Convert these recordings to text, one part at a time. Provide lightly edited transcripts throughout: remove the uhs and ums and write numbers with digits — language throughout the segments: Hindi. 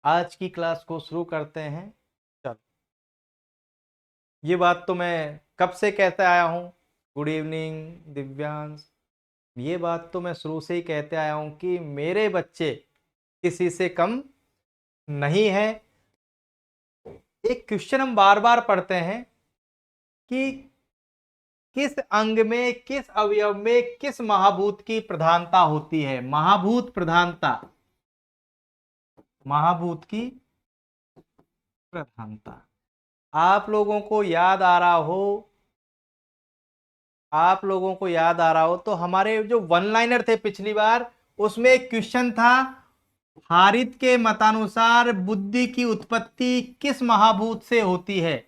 आज की क्लास को शुरू करते हैं। चलो, ये बात तो मैं कब से कहते आया हूँ। Good evening Divyansh. ये बात तो मैं शुरू से ही कहते आया हूँ कि मेरे बच्चे किसी से कम नहीं है। एक क्वेश्चन हम बार बार पढ़ते हैं कि किस अंग में, किस अवयव में, किस महाभूत की प्रधानता होती है। महाभूत प्रधानता, महाभूत की प्रधानता। आप लोगों को याद आ रहा हो, आप लोगों को याद आ रहा हो तो हमारे जो वन लाइनर थे पिछली बार, उसमें एक क्वेश्चन था, हारित के मतानुसार बुद्धि की उत्पत्ति किस महाभूत से होती है।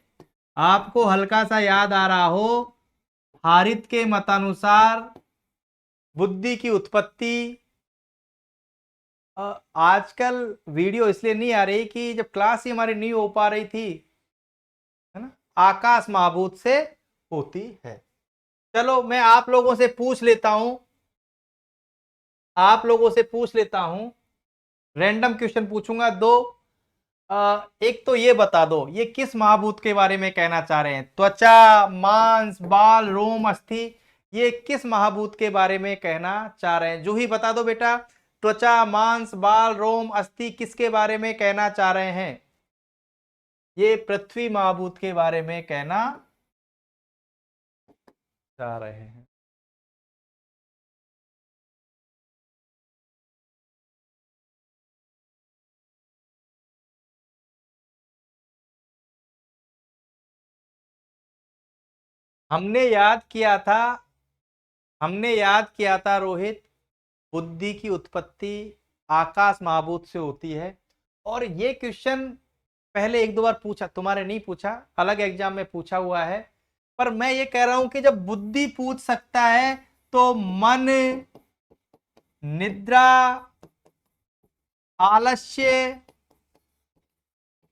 आपको हल्का सा याद आ रहा हो, हारित के मतानुसार बुद्धि की उत्पत्ति। आजकल वीडियो इसलिए नहीं आ रही कि जब क्लास ही हमारी नहीं हो पा रही थी, है ना। आकाश महाभूत से होती है। चलो मैं आप लोगों से पूछ लेता हूं, आप लोगों से पूछ लेता हूं, रैंडम क्वेश्चन पूछूंगा दो। एक तो ये बता दो, ये किस महाभूत के बारे में कहना चाह रहे हैं। त्वचा, मांस, बाल, रोम, अस्थि, ये किस महाभूत के बारे में कहना चाह रहे हैं। जूही बता दो बेटा, त्वचा, मांस, बाल, रोम, अस्थि किसके बारे में कहना चाह रहे हैं। ये पृथ्वी महाभूत के बारे में कहना चाह रहे हैं। हमने याद किया था, हमने याद किया था रोहित, बुद्धि की उत्पत्ति आकाश महाभूत से होती है। और ये क्वेश्चन पहले एक दो बार पूछा, तुम्हारे नहीं पूछा, अलग एग्जाम में पूछा हुआ है। पर मैं ये कह रहा हूं कि जब बुद्धि पूछ सकता है तो मन, निद्रा, आलस्य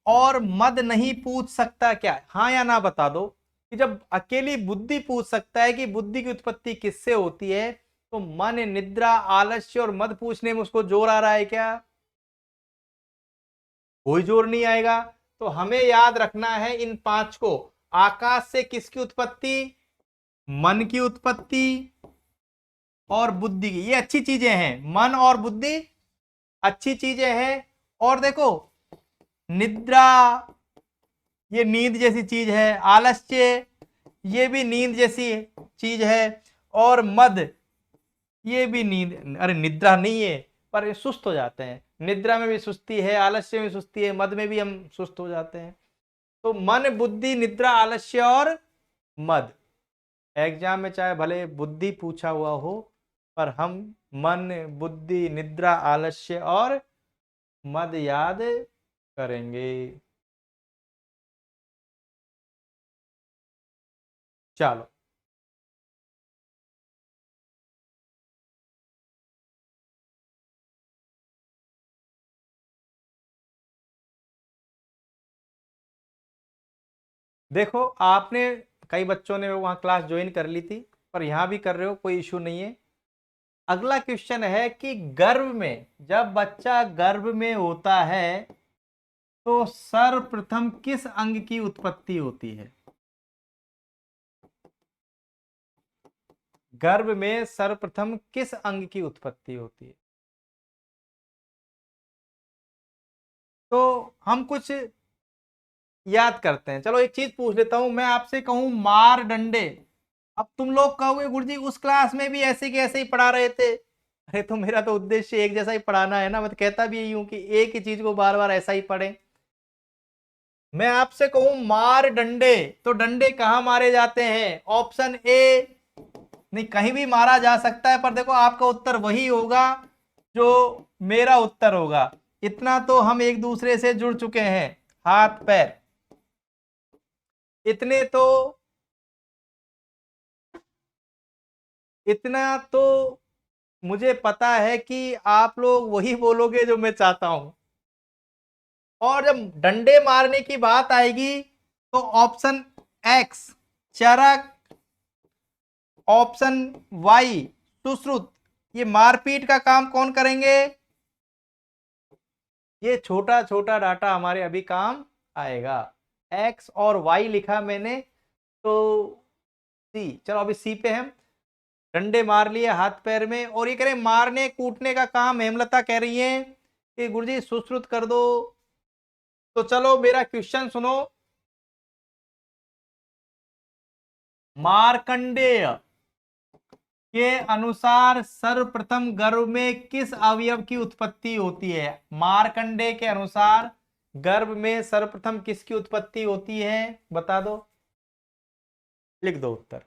और मद नहीं पूछ सकता क्या। हाँ या ना बता दो कि जब अकेली बुद्धि पूछ सकता है कि बुद्धि की उत्पत्ति किससे होती है, तो मन, निद्रा, आलस्य और मद पूछने में उसको जोर आ रहा है क्या। कोई जोर नहीं आएगा। तो हमें याद रखना है इन पांच को। आकाश से किसकी उत्पत्ति, मन की उत्पत्ति और बुद्धि की। ये अच्छी चीजें हैं, मन और बुद्धि अच्छी चीजें हैं। और देखो, निद्रा ये नींद जैसी चीज है, आलस्य ये भी नींद जैसी चीज है, और मद ये भी नींद, अरे निद्रा नहीं है पर ये सुस्त हो जाते हैं। निद्रा में भी सुस्ती है, आलस्य में सुस्ती है, मद में भी हम सुस्त हो जाते हैं। तो मन, बुद्धि, निद्रा, आलस्य और मद। एग्जाम में चाहे भले बुद्धि पूछा हुआ हो, पर हम मन, बुद्धि, निद्रा, आलस्य और मद याद करेंगे। चलो, देखो आपने, कई बच्चों ने वहां क्लास ज्वाइन कर ली थी, पर यहां भी कर रहे हो, कोई इशू नहीं है। अगला क्वेश्चन है कि गर्भ में, जब बच्चा गर्भ में होता है तो सर्वप्रथम किस अंग की उत्पत्ति होती है। गर्भ में सर्वप्रथम किस अंग की उत्पत्ति होती है। तो हम कुछ याद करते हैं। चलो एक चीज पूछ लेता हूं, मैं आपसे कहूं मार डंडे, अब तुम लोग कहोगे गुरुजी उस क्लास में भी ऐसे के ऐसे ही पढ़ा रहे थे। अरे तो मेरा तो उद्देश्य एक जैसा ही पढ़ाना है ना, मैं तो कहता भी यही हूं कि एक ही चीज को बार बार ऐसा ही पढ़ें। मैं आपसे कहूं मार डंडे, तो डंडे कहां मारे जाते हैं। ऑप्शन ए, नहीं कहीं भी मारा जा सकता है, पर देखो आपका उत्तर वही होगा जो मेरा उत्तर होगा। इतना तो हम एक दूसरे से जुड़ चुके हैं, हाथ पैर, इतने तो, इतना तो मुझे पता है कि आप लोग वही बोलोगे जो मैं चाहता हूं। और जब डंडे मारने की बात आएगी तो ऑप्शन एक्स चरक, ऑप्शन वाई सुश्रुत, ये मारपीट का काम कौन करेंगे। ये छोटा छोटा डाटा हमारे अभी काम आएगा। एक्स और वाई लिखा मैंने, तो सी, चलो अभी सी पे हम डंडे मार लिए हाथ पैर में, और ये कह रहे मारने कूटने का काम हेमलता कह रही है कि गुरुजी सुश्रुत कर दो। तो चलो मेरा क्वेश्चन सुनो। मार्कंडेय के अनुसार सर्वप्रथम गर्भ में किस अवयव की उत्पत्ति होती है? मार्कंडेय के अनुसार गर्भ में सर्वप्रथम किसकी उत्पत्ति होती है, बता दो, लिख दो उत्तर।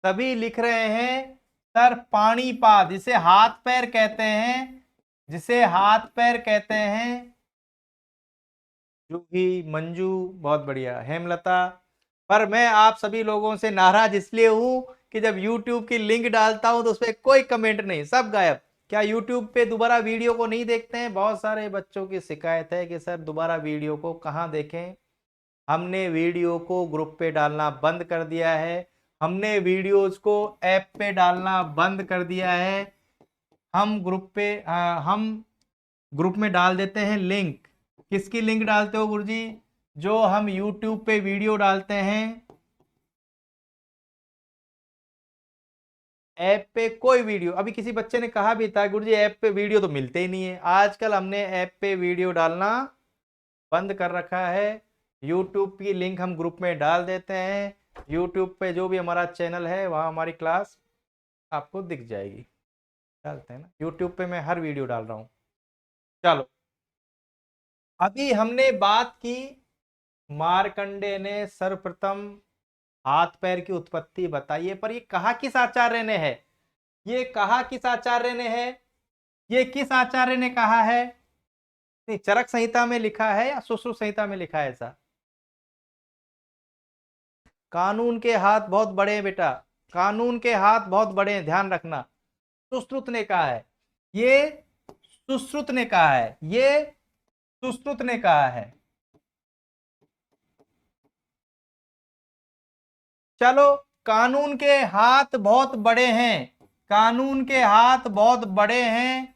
सभी लिख रहे हैं सर पाणीपाद, जिसे हाथ पैर कहते हैं, जिसे हाथ पैर कहते हैं। जूही, मंजू, बहुत बढ़िया, हेमलता। पर मैं आप सभी लोगों से नाराज इसलिए हूं कि जब YouTube की लिंक डालता हूं तो उसपे कोई कमेंट नहीं, सब गायब। क्या YouTube पे दोबारा वीडियो को नहीं देखते हैं? बहुत सारे बच्चों की शिकायत है कि सर दोबारा वीडियो को कहां देखें। हमने वीडियो को ग्रुप पे डालना बंद कर दिया है, हमने वीडियोस को ऐप पे डालना बंद कर दिया है। हम ग्रुप में डाल देते हैं लिंक। किसकी लिंक डालते हो गुरुजी? जो हम YouTube पे वीडियो डालते हैं, ऐप पे कोई वीडियो, अभी किसी बच्चे ने कहा भी था गुरुजी ऐप पे वीडियो तो मिलते ही नहीं है। आजकल हमने ऐप पे वीडियो डालना बंद कर रखा है। YouTube की लिंक हम ग्रुप में डाल देते हैं। YouTube पे जो भी हमारा चैनल है वहां हमारी क्लास आपको दिख जाएगी। डालते हैं ना, YouTube पे मैं हर वीडियो डाल रहा हूं। चलो, अभी हमने बात की मार्कंडे ने सर्वप्रथम हाथ पैर की उत्पत्ति बताई है, पर ये कहा किस आचार्य ने है? ये कहा किस आचार्य ने है? ये किस आचार्य ने कहा है? नहीं, चरक संहिता में लिखा है या सुश्रुत संहिता में लिखा है ऐसा? कानून के हाथ बहुत बड़े हैं बेटा, कानून के हाथ बहुत बड़े हैं, ध्यान रखना। सुश्रुत ने कहा है, ये सुश्रुत ने कहा है, ये सुश्रुत ने कहा है। चलो, कानून के हाथ बहुत बड़े हैं, कानून के हाथ बहुत बड़े हैं।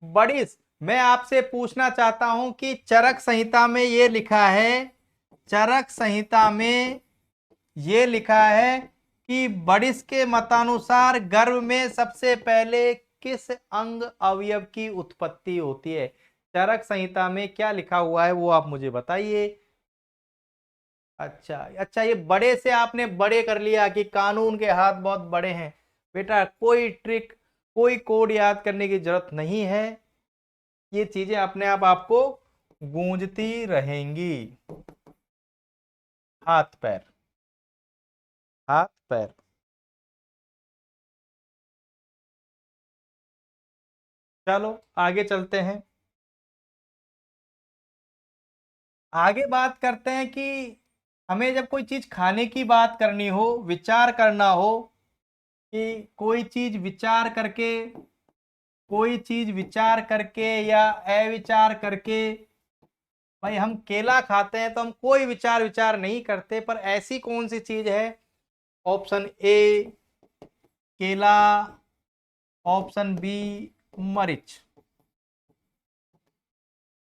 बड़ी, मैं आपसे पूछना चाहता हूं कि चरक संहिता में ये लिखा है, चरक संहिता में ये लिखा है कि बड़िस के मतानुसार गर्भ में सबसे पहले किस अंग अवयव की उत्पत्ति होती है? चरक संहिता में क्या लिखा हुआ है वो आप मुझे बताइए। अच्छा अच्छा, ये बड़े से आपने बड़े कर लिया कि कानून के हाथ बहुत बड़े हैं। बेटा कोई ट्रिक, कोई कोड याद करने की जरूरत नहीं है, ये चीजें अपने आप आपको गूंजती रहेंगी। हाथ पैर, हाथ पैर। चलो आगे चलते हैं, आगे बात करते हैं कि हमें जब कोई चीज खाने की बात करनी हो, विचार करना हो, कि कोई चीज विचार करके, कोई चीज विचार करके या अविचार करके, भाई हम केला खाते हैं तो हम कोई विचार विचार नहीं करते, पर ऐसी कौन सी चीज है? ऑप्शन ए केला, ऑप्शन बी मरीच।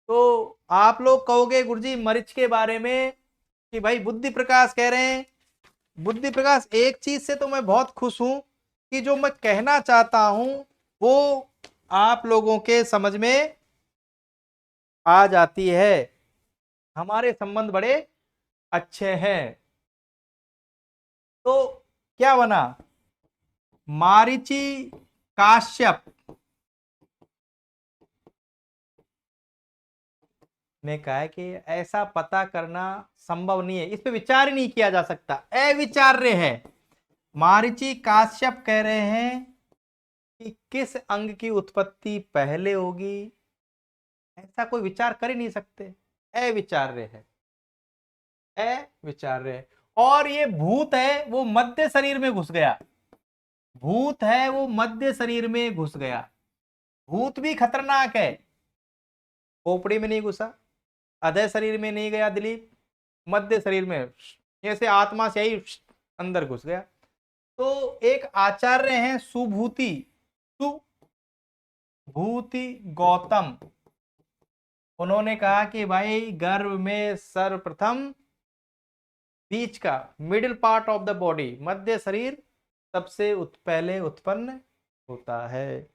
तो आप लोग कहोगे गुरुजी मरीच के बारे में कि भाई बुद्धि प्रकाश कह रहे हैं। बुद्धि प्रकाश, एक चीज से तो मैं बहुत खुश हूं कि जो मैं कहना चाहता हूं वो आप लोगों के समझ में आ जाती है। हमारे संबंध बड़े अच्छे हैं। तो क्या बना? मारीची काश्यप ने कहा है कि ऐसा पता करना संभव नहीं है, इस पे विचार ही नहीं किया जा सकता, अविचार्य है। मारीची काश्यप कह रहे हैं कि किस अंग की उत्पत्ति पहले होगी, ऐसा कोई विचार कर ही नहीं सकते, अविचार्य है, अविचार्य है। और ये भूत है वो मध्य शरीर में घुस गया, भूत है वो मध्य शरीर में घुस गया। भूत भी खतरनाक है, खोपड़ी में नहीं घुसा, अधे शरीर में नहीं गया दिलीप, मध्य शरीर में, जैसे आत्मा से ही अंदर घुस गया। तो एक आचार्य हैं सुभूति, सुभूति गौतम, उन्होंने कहा कि भाई गर्भ में सर्वप्रथम बीच का, middle part of the body, मध्य शरीर सबसे पहले उत्पन्न होता है।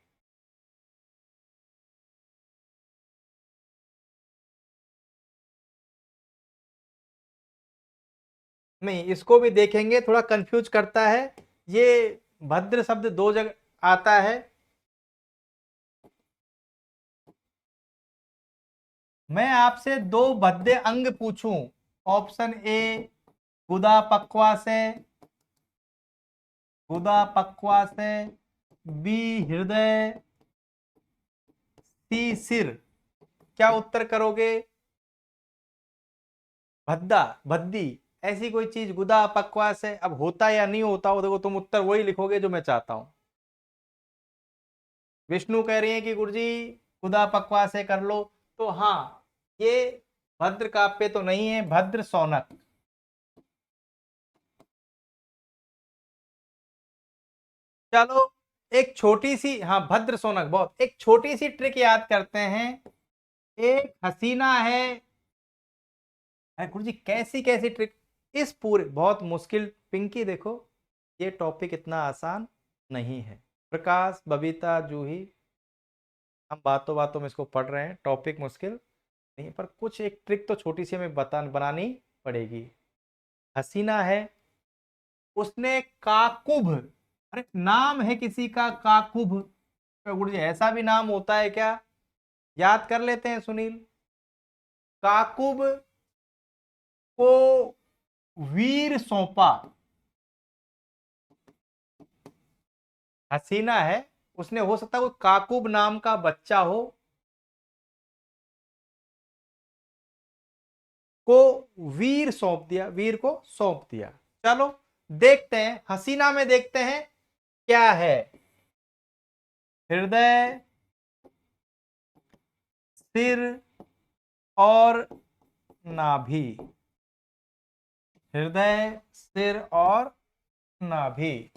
नहीं, इसको भी देखेंगे, थोड़ा कंफ्यूज करता है ये। भद्र शब्द दो जगह आता है। मैं आपसे दो भद्य अंग पूछूं, ऑप्शन ए गुदा पक्वास है, गुदा पक्वास है, बी हृदय, सी सिर, क्या उत्तर करोगे? भद्दा, भद्दी, ऐसी कोई चीज गुदा पक्वास है, अब होता या नहीं होता वो देखो, तुम उत्तर वही लिखोगे जो मैं चाहता हूं। विष्णु कह रही है कि गुरुजी गुदा पक्वास है कर लो, तो हाँ, ये भद्र काव्य तो नहीं है, भद्र सौनक। चलो एक छोटी सी, हाँ भद्र सोनक, बहुत एक छोटी सी ट्रिक याद करते हैं। एक हसीना है, अरे गुरुजी कैसी कैसी ट्रिक, इस पूरे बहुत मुश्किल, पिंकी देखो ये टॉपिक इतना आसान नहीं है। प्रकाश, बबीता, जूही, हम बातों बातों में इसको पढ़ रहे हैं, टॉपिक मुश्किल नहीं, पर कुछ एक ट्रिक तो छोटी सी हमें बनानी पड़ेगी। हसीना है, उसने काकुब, अरे नाम है किसी का काकुब, तो गुरुजी ऐसा भी नाम होता है क्या? याद कर लेते हैं सुनील। काकुब को वीर सौंपा, हसीना है, उसने, हो सकता है कोई काकुब नाम का बच्चा हो, को वीर सौंप दिया, वीर को सौंप दिया। चलो देखते हैं, हसीना में देखते हैं क्या है। हृदय, सिर और नाभि, हृदय, सिर और नाभि।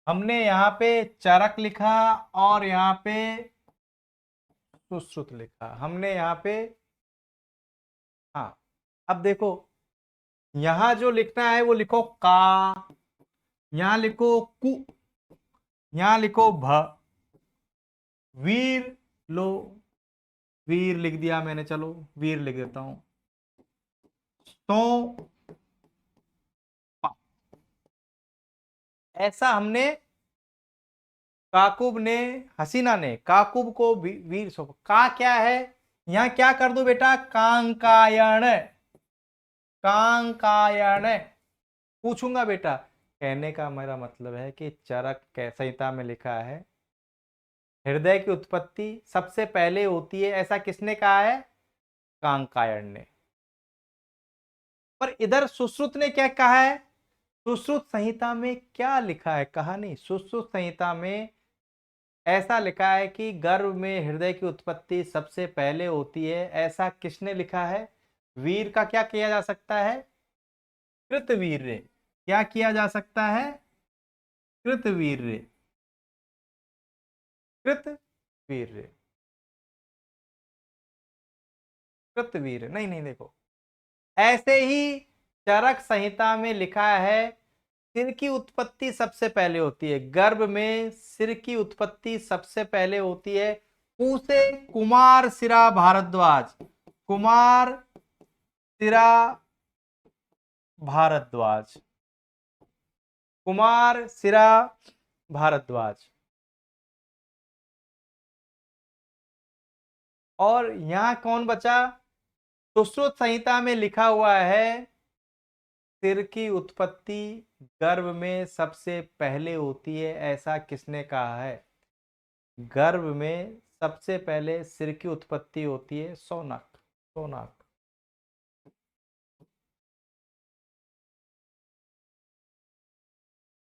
हमने यहाँ पे चरक लिखा और यहाँ पे सुश्रुत लिखा, हमने यहाँ पे, हाँ अब देखो, यहां जो लिखना है वो लिखो का, यहां लिखो कु, यहां लिखो भ, वीर, लो वीर लिख दिया मैंने, चलो वीर लिख देता हूं, तो ऐसा हमने, काकुब ने, हसीना ने काकुब को वीर सौंपा। का क्या है, यहां क्या कर दो बेटा, कांकायण, कांकायण पूछूंगा बेटा। कहने का मेरा मतलब है कि चरक संहिता में लिखा है हृदय की उत्पत्ति सबसे पहले होती है, ऐसा किसने कहा है? कांकायण ने। पर इधर सुश्रुत ने क्या कहा है? सुश्रुत संहिता में क्या लिखा है, कहा नहीं, सुश्रुत संहिता में ऐसा लिखा है कि गर्भ में हृदय की उत्पत्ति सबसे पहले होती है, ऐसा किसने लिखा है? वीर का क्या किया जा सकता है? कृतवीर्य। क्या किया जा सकता है? कृतवीर्य, कृतवीर्य, कृतवीर्य, नहीं नहीं देखो, ऐसे ही चरक संहिता में लिखा है सिर की उत्पत्ति सबसे पहले होती है, गर्भ में सिर की उत्पत्ति सबसे पहले होती है, पूसे कुमार सिरा भारद्वाज, कुमार सिरा भारद्वाज, कुमार सिरा भारद्वाज। और यहां कौन बचा? सुश्रुत संहिता में लिखा हुआ है सिर की उत्पत्ति गर्भ में सबसे पहले होती है, ऐसा किसने कहा है? गर्भ में सबसे पहले सिर की उत्पत्ति होती है, सोनक, सोनक।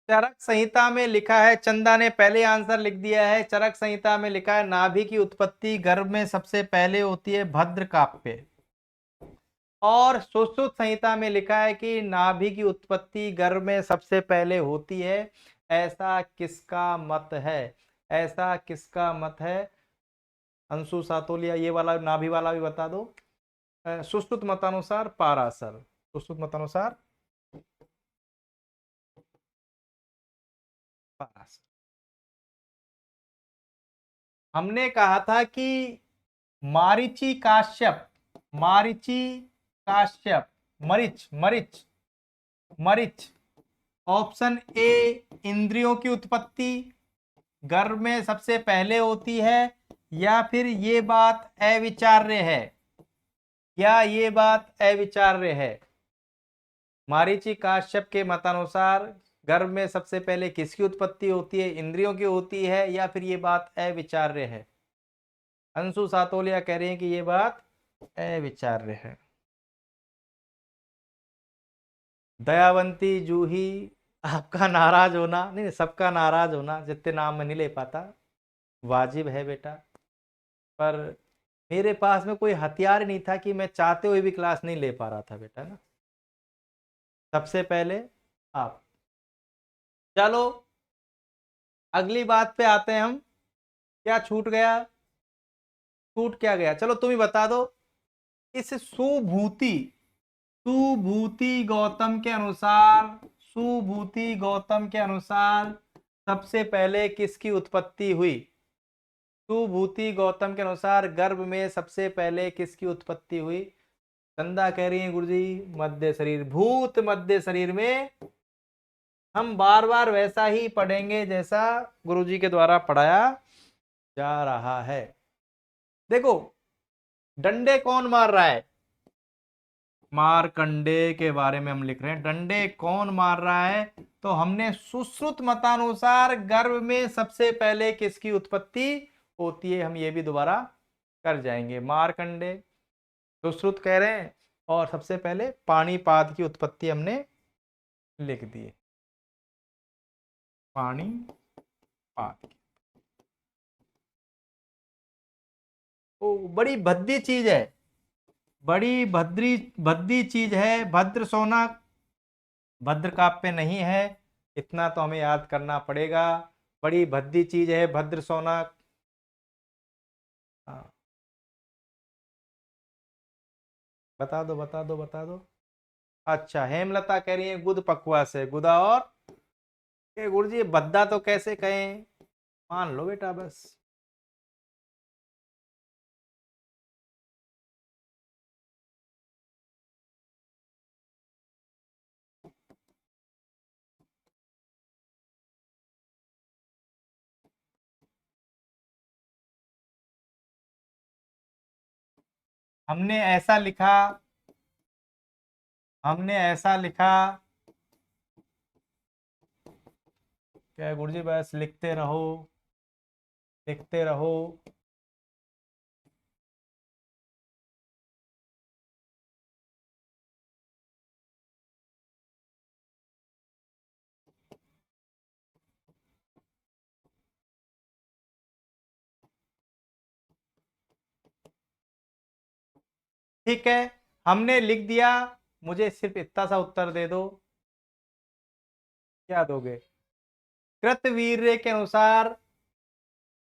चरक संहिता में लिखा है, चंदा ने पहले आंसर लिख दिया है, चरक संहिता में लिखा है नाभि की उत्पत्ति गर्भ में सबसे पहले होती है, भद्र काव्य। और सुश्रुत संहिता में लिखा है कि नाभि की उत्पत्ति गर्भ में सबसे पहले होती है। ऐसा किसका मत है? ऐसा किसका मत है? अंशु सातोलिया, ये वाला नाभि वाला भी बता दो। सुश्रुत मतानुसार पाराशर। सुश्रुत मतानुसार पाराशर। हमने कहा था कि मारीची काश्यप, मारीची काश्यप, मरिच मरिच मरिच। ऑप्शन ए, इंद्रियों की उत्पत्ति गर्भ में सबसे पहले होती है, या फिर ये बात अविचार्य है, या ये बात अविचार्य है? मारीची काश्यप के मतानुसार गर्भ में सबसे पहले किसकी उत्पत्ति होती है? इंद्रियों की होती है, या फिर ये बात अविचार्य है? अंशु सातोलिया कह रहे हैं कि ये बात अविचार्य है। दयावंती जूही, आपका नाराज होना नहीं, सबका नाराज होना, जितने नाम मैं नहीं ले पाता वाजिब है बेटा, पर मेरे पास में कोई हथियार नहीं था कि मैं चाहते हुए भी क्लास नहीं ले पा रहा था बेटा ना। सबसे पहले आप। चलो अगली बात पे आते हैं हम। क्या छूट गया? छूट क्या गया? चलो तुम ही बता दो। इस सुभूति, सुभूति गौतम के अनुसार, सुभूति गौतम के अनुसार सबसे पहले किसकी उत्पत्ति हुई? सुभूति गौतम के अनुसार गर्भ में सबसे पहले किसकी उत्पत्ति हुई? चंदा कह रही है गुरुजी मध्य शरीर। भूत मध्य शरीर में हम बार बार वैसा ही पढ़ेंगे जैसा गुरुजी के द्वारा पढ़ाया जा रहा है। देखो डंडे कौन मार रहा है? मारकंडे के बारे में हम लिख रहे हैं। डंडे कौन मार रहा है? तो हमने सुश्रुत मतानुसार गर्भ में सबसे पहले किसकी उत्पत्ति होती है, हम ये भी दोबारा कर जाएंगे। मारकंडे सुश्रुत कह रहे हैं, और सबसे पहले पाणिपाद की उत्पत्ति हमने लिख दी है। पाणिपाद। ओ बड़ी भद्दी चीज है, बड़ी भद्री भद्दी चीज है। भद्र सोना भद्र काव्य नहीं है, इतना तो हमें याद करना पड़ेगा। बड़ी भद्दी चीज है भद्र सोना। हाँ, बता दो बता दो बता दो। अच्छा हेमलता कह रही है गुद पकुआ से। गुदा और गुरुजी भद्दा तो कैसे कहें? मान लो बेटा बस। हमने ऐसा लिखा, हमने ऐसा लिखा। क्या गुरुजी बस लिखते रहो, लिखते रहो। ठीक है हमने लिख दिया, मुझे सिर्फ इतना सा उत्तर दे दो। क्या दोगे? कृतवीर्य के अनुसार,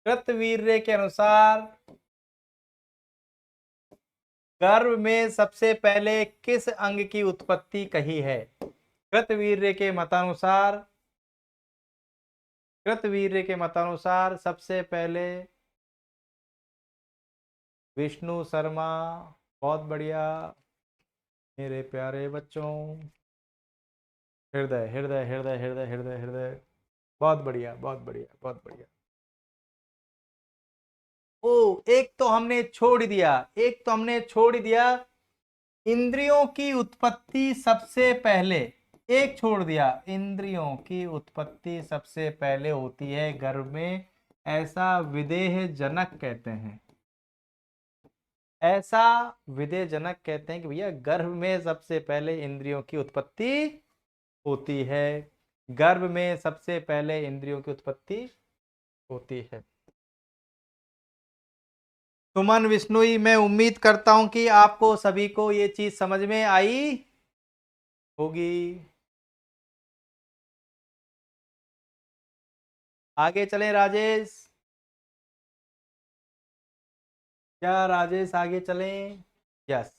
कृतवीर्य के अनुसार गर्भ में सबसे पहले किस अंग की उत्पत्ति कही है? कृतवीर्य के मतानुसार, कृतवीर्य के मतानुसार सबसे पहले विष्णु शर्मा, बहुत बढ़िया मेरे प्यारे बच्चों। हृदय हृदय हृदय हृदय हृदय हृदय, बहुत बढ़िया बहुत बढ़िया बहुत बढ़िया। ओ एक तो हमने छोड़ दिया, एक तो हमने छोड़ दिया। इंद्रियों की उत्पत्ति सबसे पहले, एक छोड़ दिया। इंद्रियों की उत्पत्ति सबसे पहले होती है गर्भ में, ऐसा विदेह जनक कहते हैं। ऐसा विदेह जनक कहते हैं कि भैया गर्भ में सबसे पहले इंद्रियों की उत्पत्ति होती है। गर्भ में सबसे पहले इंद्रियों की उत्पत्ति होती है। सुमन विश्नोई, मैं उम्मीद करता हूं कि आपको सभी को ये चीज समझ में आई होगी। आगे चलें राजेश? क्या राजेश आगे चलें? यस।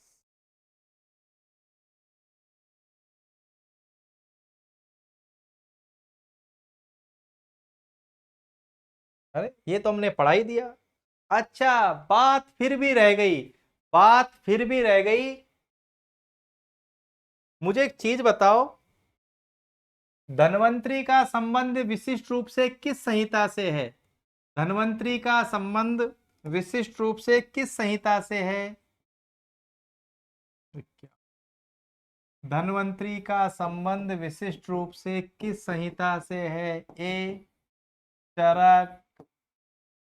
अरे ये तो हमने पढ़ा ही दिया। अच्छा, बात फिर भी रह गई, बात फिर भी रह गई। मुझे एक चीज बताओ, धन्वंतरी का संबंध विशिष्ट रूप से किस संहिता से है? धन्वंतरी का संबंध विशिष्ट रूप से किस संहिता से है? धन्वंतरी का संबंध विशिष्ट रूप से किस संहिता से है? ए चरक,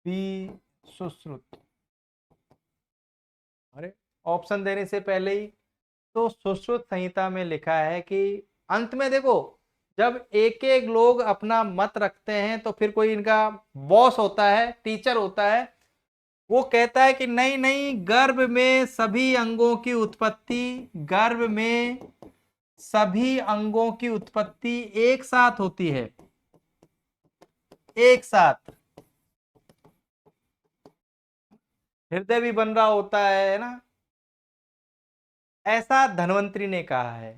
बी सुश्रुत। अरे ऑप्शन देने से पहले ही तो सुश्रुत संहिता में लिखा है कि अंत में देखो, जब एक एक लोग अपना मत रखते हैं तो फिर कोई इनका बॉस होता है, टीचर होता है, वो कहता है कि नहीं नहीं, गर्भ में सभी अंगों की उत्पत्ति, गर्भ में सभी अंगों की उत्पत्ति एक साथ होती है, एक साथ। हृदय भी बन रहा होता है ना, ऐसा धन्वंतरी ने कहा है।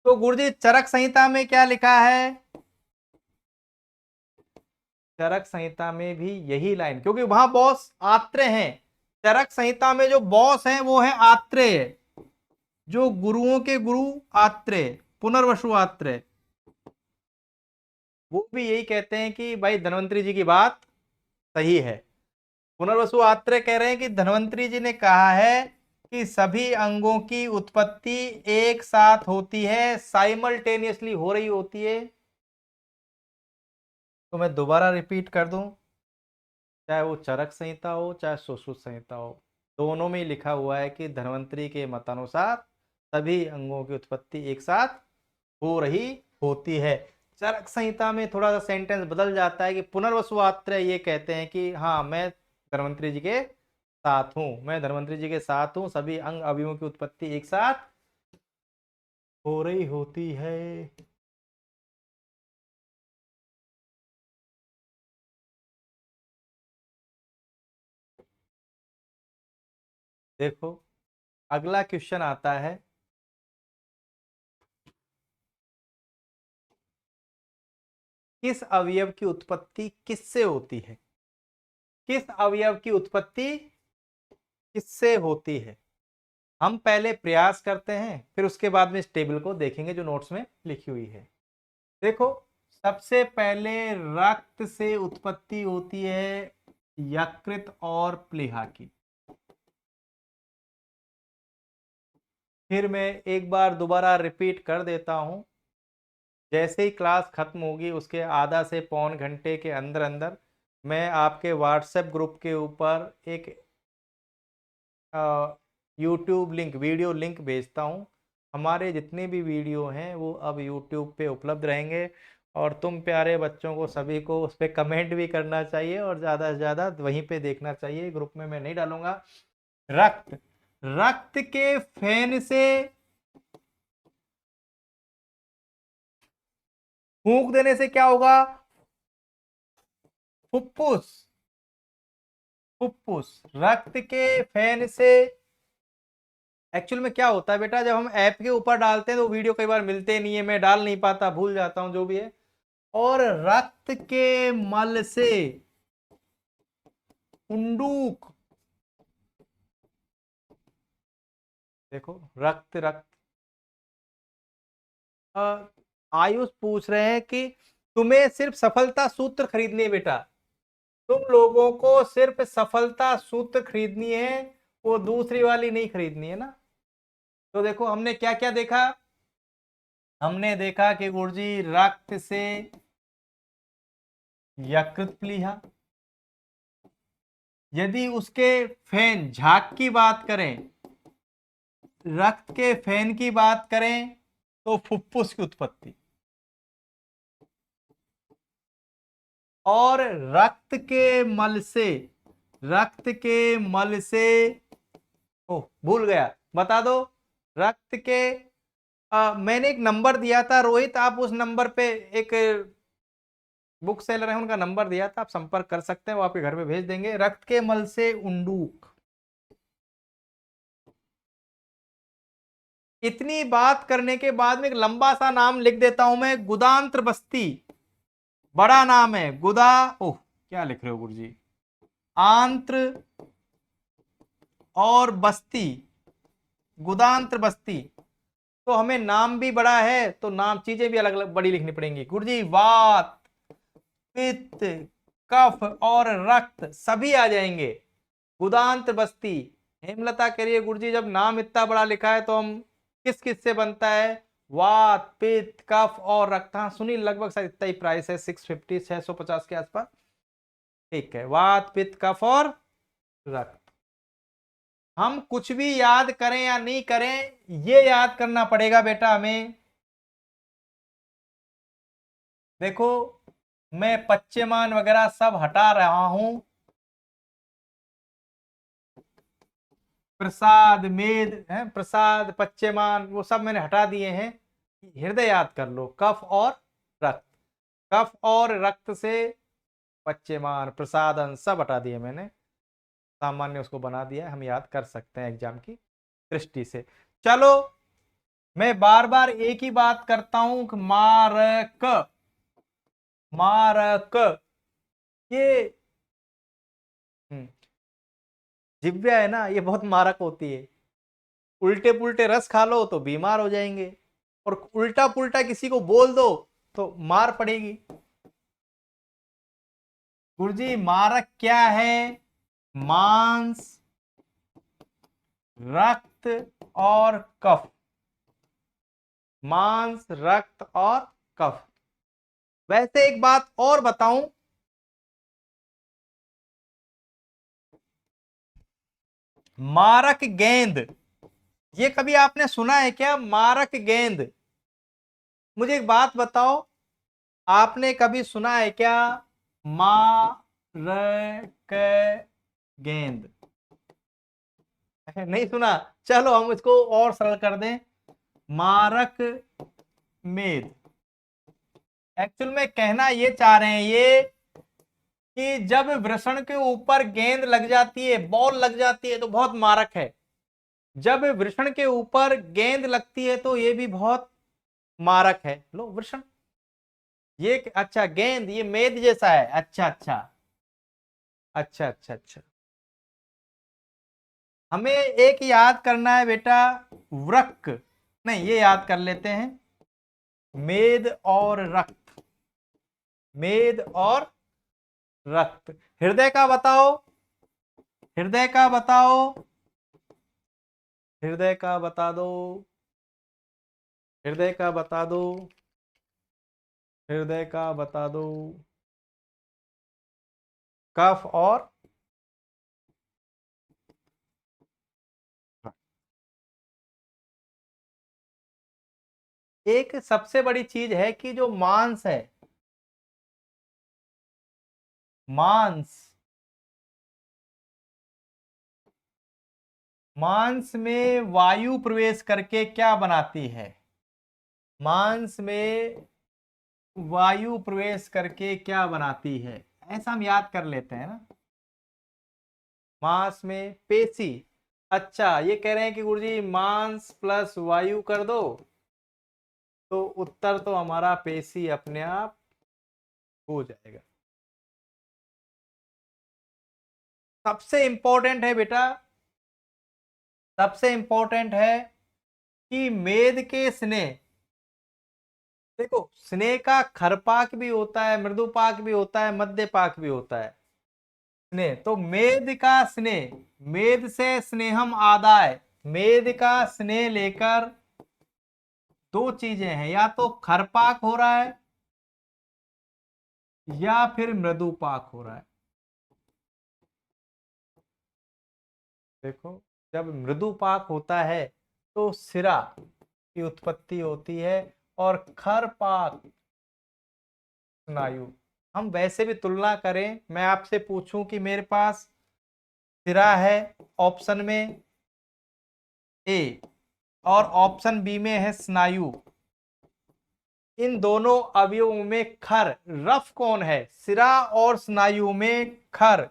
तो गुरुजी चरक संहिता में क्या लिखा है? चरक संहिता में भी यही लाइन, क्योंकि वहां बॉस आत्रेय हैं। चरक संहिता में जो बॉस हैं वो है आत्रेय, जो गुरुओं के गुरु आत्रेय, पुनर्वसु आत्रेय। वो भी यही कहते हैं कि भाई धन्वंतरी जी की बात सही है। पुनर्वसु आत्रेय कह रहे हैं कि धन्वंतरी जी ने कहा है कि सभी अंगों की उत्पत्ति एक साथ होती है, साइमल्टेनियसली हो रही होती है। तो मैं दोबारा रिपीट कर दूं, चाहे वो चरक संहिता हो चाहे सुश्रुत संहिता हो, दोनों में ही लिखा हुआ है कि धन्वंतरी के मतानुसार सभी अंगों की उत्पत्ति एक साथ हो रही होती है। चरक संहिता में थोड़ा सा सेंटेंस बदल जाता है कि पुनर्वसु आत्रेय ये कहते हैं कि हाँ, मैं धन्वंतरी जी के साथ हूं, मैं धन्वंतरी जी के साथ हूं, सभी अंग अवयवों की उत्पत्ति एक साथ हो रही होती है। देखो, अगला क्वेश्चन आता है, किस अवयव की उत्पत्ति किससे होती है? किस अवयव की उत्पत्ति किससे होती है? हम पहले प्रयास करते हैं, फिर उसके बाद में इस टेबल को देखेंगे जो नोट्स में लिखी हुई है। देखो, सबसे पहले रक्त से उत्पत्ति होती है यकृत और प्लीहा की। फिर मैं एक बार दोबारा रिपीट कर देता हूं, जैसे ही क्लास खत्म होगी उसके आधा से पौन घंटे के अंदर अंदर मैं आपके व्हाट्सएप ग्रुप के ऊपर एक यूट्यूब लिंक, वीडियो लिंक भेजता हूँ। हमारे जितने भी वीडियो हैं वो अब यूट्यूब पे उपलब्ध रहेंगे, और तुम प्यारे बच्चों को सभी को उस पर कमेंट भी करना चाहिए और ज़्यादा से ज़्यादा वहीं पे देखना चाहिए, ग्रुप में मैं नहीं डालूंगा। रक्त, रक्त के फैन से फूंक देने से क्या होगा? फुफ्फुस, फुफ्फुस। रक्त के फैन से एक्चुअल में क्या होता है बेटा, जब हम ऐप के ऊपर डालते हैं तो वीडियो कई बार मिलते नहीं है, मैं डाल नहीं पाता, भूल जाता हूं, जो भी है। और रक्त के मल से उंडूक, देखो रक्त रक्त। आयुष पूछ रहे हैं कि तुम्हें सिर्फ सफलता सूत्र खरीदनी है बेटा, तुम लोगों को सिर्फ सफलता सूत्र खरीदनी है, वो दूसरी वाली नहीं खरीदनी है ना। तो देखो हमने क्या क्या देखा, हमने देखा कि गुरुजी रक्त से यकृत प्लीहा, यदि उसके फैन झाग की बात करें, रक्त के फैन की बात करें, तो फुफ्फुस की उत्पत्ति। और रक्त के मल से रक्त के मल से, ओ भूल गया, बता दो। रक्त के मैंने एक नंबर दिया था रोहित, आप उस नंबर पे, एक बुक सेलर है उनका नंबर दिया था, आप संपर्क कर सकते हैं, वो आपके घर पे भेज देंगे। रक्त के मल से उंडूक। इतनी बात करने के बाद में एक लंबा सा नाम लिख देता हूं मैं, गुदांत्र बस्ती। बड़ा नाम है गुदा, ओह क्या लिख रहे हो गुरुजी, आंत्र और बस्ती, गुदांत्र बस्ती। तो हमें नाम भी बड़ा है तो नाम, चीजें भी अलग अलग बड़ी लिखनी पड़ेंगी गुरुजी। वात, पित्त, कफ और रक्त सभी आ जाएंगे। गुदांत्र बस्ती। हेमलता कह रही है गुरुजी जब नाम इतना बड़ा लिखा है तो हम किस किस से बनता है, वात, पित्त, कफ और रक्त। हाँ सुनील, लगभग शायद इतना ही प्राइस है, 650 650 के आसपास। ठीक है, वात, पित्त, कफ और रक्त। हम कुछ भी याद करें या नहीं करें, ये याद करना पड़ेगा बेटा हमें। देखो मैं पच्यमान वगैरह सब हटा रहा हूं, प्रसाद, मेद है, प्रसाद, पच्यमान वो सब मैंने हटा दिए हैं। हृदय याद कर लो, कफ और रक्त। कफ और रक्त से पच्यमान, प्रसादन सब हटा दिए मैंने, सामान्य उसको बना दिया है, हम याद कर सकते हैं एग्जाम की दृष्टि से। चलो मैं बार बार एक ही बात करता हूं कि मारक, मारक, ये जिव्या है ना, ये बहुत मारक होती है। उल्टे पुल्टे रस खा लो तो बीमार हो जाएंगे, और उल्टा पुल्टा किसी को बोल दो तो मार पड़ेगी। गुरुजी मारक क्या है, मांस, रक्त और कफ। मांस, रक्त और कफ। वैसे एक बात और बताऊं, मारक गेंद, ये कभी आपने सुना है क्या, मारक गेंद? मुझे एक बात बताओ, आपने कभी सुना है क्या मारक गेंद? नहीं सुना? चलो हम इसको और सरल कर दें, मारक मेद। एक्चुअल में कहना ये चाह रहे हैं ये, कि जब वृषण के ऊपर गेंद लग जाती है, बॉल लग जाती है तो बहुत मारक है। जब वृषण के ऊपर गेंद लगती है तो ये भी बहुत मारक है। लो वृषण, ये अच्छा गेंद, ये मेद जैसा है, अच्छा अच्छा अच्छा अच्छा अच्छा। हमें एक याद करना है बेटा, वृक्क, नहीं ये याद कर लेते हैं, मेद और रक्त, मेद और रक्त। हृदय का बताओ, हृदय का बताओ, हृदय का बता दो, हृदय का बता दो, हृदय का बता दो। कफ और एक सबसे बड़ी चीज है कि जो मांस है, मांस, मांस में वायु प्रवेश करके क्या बनाती है, मांस में वायु प्रवेश करके क्या बनाती है, ऐसा हम याद कर लेते हैं ना। मांस में पेशी, अच्छा ये कह रहे हैं कि गुरुजी मांस प्लस वायु कर दो, तो उत्तर तो हमारा पेशी अपने आप हो जाएगा। सबसे इंपॉर्टेंट है बेटा, सबसे इंपॉर्टेंट है कि मेद के स्नेह, देखो स्नेह का खरपाक भी होता है, मृदुपाक भी होता है, मध्यपाक भी होता है। स्नेह तो मेद का स्नेह, मेद से स्नेहम आदाय, मेद का स्नेह लेकर दो चीजें हैं, या तो खरपाक हो रहा है या फिर मृदुपाक हो रहा है। देखो जब मृदुपाक होता है तो सिरा की उत्पत्ति होती है, और खरपाक स्नायु। हम वैसे भी तुलना करें, मैं आपसे पूछूं कि मेरे पास सिरा है ऑप्शन में ए, और ऑप्शन बी में है स्नायु। इन दोनों अवयवों में खर रफ कौन है? सिरा और स्नायु में खर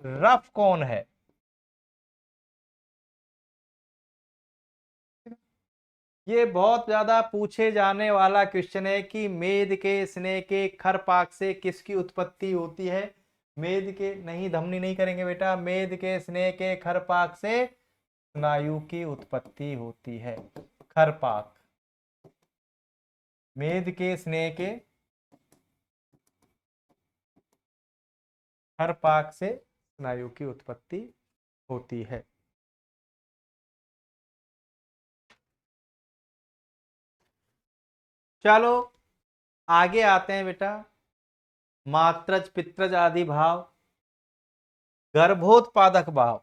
रफ कौन है? ये बहुत ज्यादा पूछे जाने वाला क्वेश्चन है कि मेद के स्नेह के खरपाक से किसकी उत्पत्ति होती है। मेद के नहीं, धमनी नहीं करेंगे बेटा। मेद के स्नेह के खरपाक से स्नायु की उत्पत्ति होती है। खरपाक, मेद के स्नेह के खरपाक से स्नायु की उत्पत्ति होती है। चलो आगे आते हैं बेटा। मात्रज पित्रज आदि भाव, गर्भोत्पादक भाव।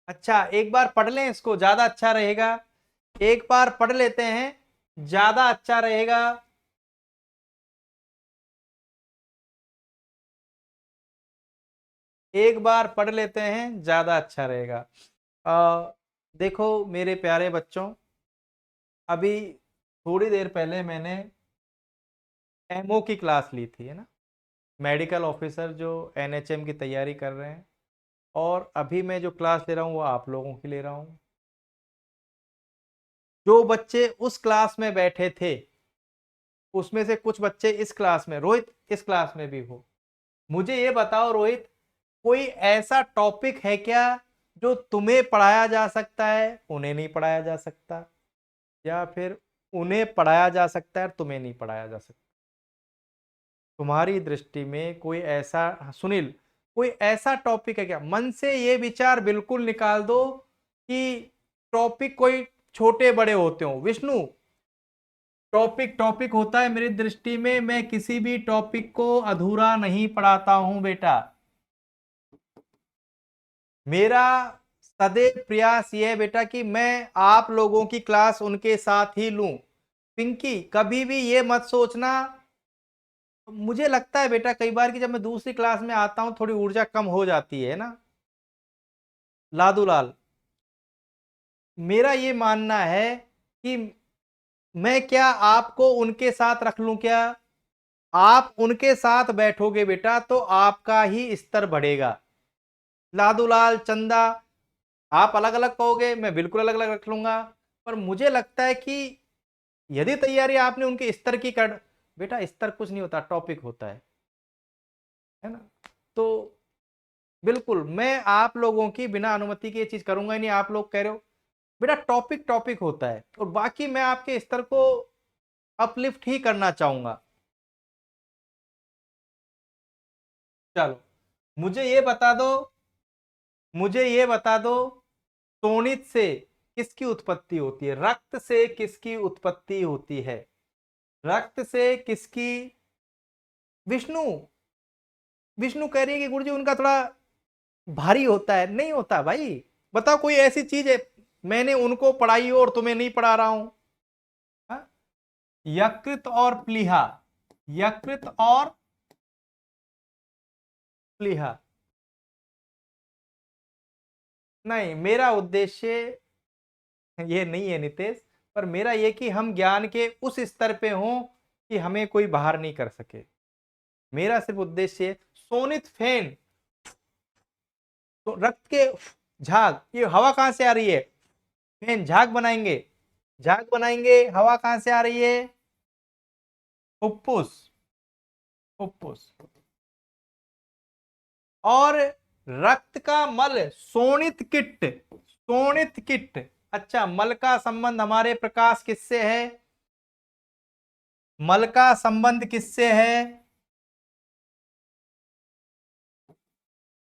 अच्छा एक बार पढ़ लें इसको, ज्यादा अच्छा रहेगा। एक बार पढ़ लेते हैं, ज्यादा अच्छा रहेगा। एक बार पढ़ लेते हैं, ज्यादा अच्छा रहेगा। देखो मेरे प्यारे बच्चों, अभी थोड़ी देर पहले मैंने एमओ की क्लास ली थी, है ना, मेडिकल ऑफिसर जो एनएचएम की तैयारी कर रहे हैं। और अभी मैं जो क्लास ले रहा हूँ वो आप लोगों की ले रहा हूँ। जो बच्चे उस क्लास में बैठे थे उसमें से कुछ बच्चे इस क्लास में, रोहित इस क्लास में भी हो। मुझे ये बताओ रोहित, कोई ऐसा टॉपिक है क्या जो तुम्हें पढ़ाया जा सकता है उन्हें नहीं पढ़ाया जा सकता, या फिर उन्हें पढ़ाया जा सकता है तुम्हें नहीं पढ़ाया जा सकता? तुम्हारी दृष्टि में कोई ऐसा, सुनील, कोई ऐसा टॉपिक है क्या? मन से ये विचार बिल्कुल निकाल दो कि टॉपिक कोई छोटे बड़े होते हो। विष्णु, टॉपिक टॉपिक होता है मेरी दृष्टि में। मैं किसी भी टॉपिक को अधूरा नहीं पढ़ाता हूं बेटा। मेरा सदैव प्रयास यह है बेटा कि मैं आप लोगों की क्लास उनके साथ ही लूं। पिंकी कभी भी ये मत सोचना। मुझे लगता है बेटा कई बार कि जब मैं दूसरी क्लास में आता हूं थोड़ी ऊर्जा कम हो जाती है ना। लादूलाल, मेरा ये मानना है कि मैं क्या आपको उनके साथ रख लूं क्या? आप उनके साथ बैठोगे बेटा तो आपका ही स्तर बढ़ेगा। लादूलाल, चंदा, आप अलग अलग कहोगे, मैं बिल्कुल अलग अलग रख लूंगा। पर मुझे लगता है कि यदि तैयारी आपने उनके स्तर की कर, बेटा स्तर कुछ नहीं होता, टॉपिक होता है ना। तो बिल्कुल मैं आप लोगों की बिना अनुमति के ये चीज करूंगा ही नहीं। आप लोग कह रहे हो बेटा टॉपिक टॉपिक होता है, और बाकी मैं आपके स्तर को अपलिफ्ट ही करना चाहूंगा। चलो मुझे ये बता दो, मुझे ये बता दो, शोणित से किसकी उत्पत्ति होती है? रक्त से किसकी उत्पत्ति होती है? रक्त से किसकी? विष्णु, विष्णु कह रही है कि गुरुजी उनका थोड़ा भारी होता है। नहीं होता भाई। बताओ कोई ऐसी चीज है मैंने उनको पढ़ाई हो और तुम्हें नहीं पढ़ा रहा हूं? हाँ? यकृत और प्लीहा, यकृत और प्लीहा। नहीं, मेरा उद्देश्य ये नहीं है नितेश। पर मेरा ये कि हम ज्ञान के उस स्तर पे हों कि हमें कोई बाहर नहीं कर सके। मेरा सिर्फ उद्देश्य सोनित फेन, तो रक्त के झाग, ये हवा कहां से आ रही है? फेन, झाग बनाएंगे, झाग बनाएंगे। हवा कहां से आ रही है? फुफ्फुस, फुफ्फुस। और रक्त का मल शोणित किट, शोणित किट। अच्छा, मल का संबंध हमारे प्रकाश किससे है? मल का संबंध किससे है?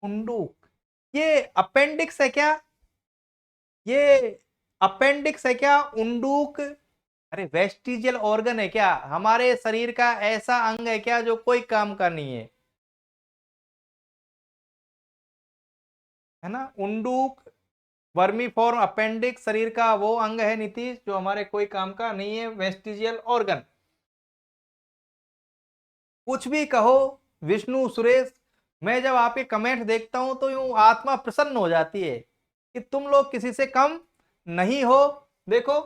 उंडूक। ये अपेंडिक्स है क्या? ये अपेंडिक्स है क्या उंडूक? अरे वेस्टिजियल ऑर्गन है क्या? हमारे शरीर का ऐसा अंग है क्या जो कोई काम का नहीं है? है ना, उंडूक, वर्मीफॉर्म अपेंडिक्स शरीर का वो अंग है नीतीश जो हमारे कोई काम का नहीं है, वेस्टिजियल ऑर्गन। कुछ भी कहो विष्णु, सुरेश, मैं जब आपके कमेंट देखता हूं तो यूं आत्मा प्रसन्न हो जाती है कि तुम लोग किसी से कम नहीं हो। देखो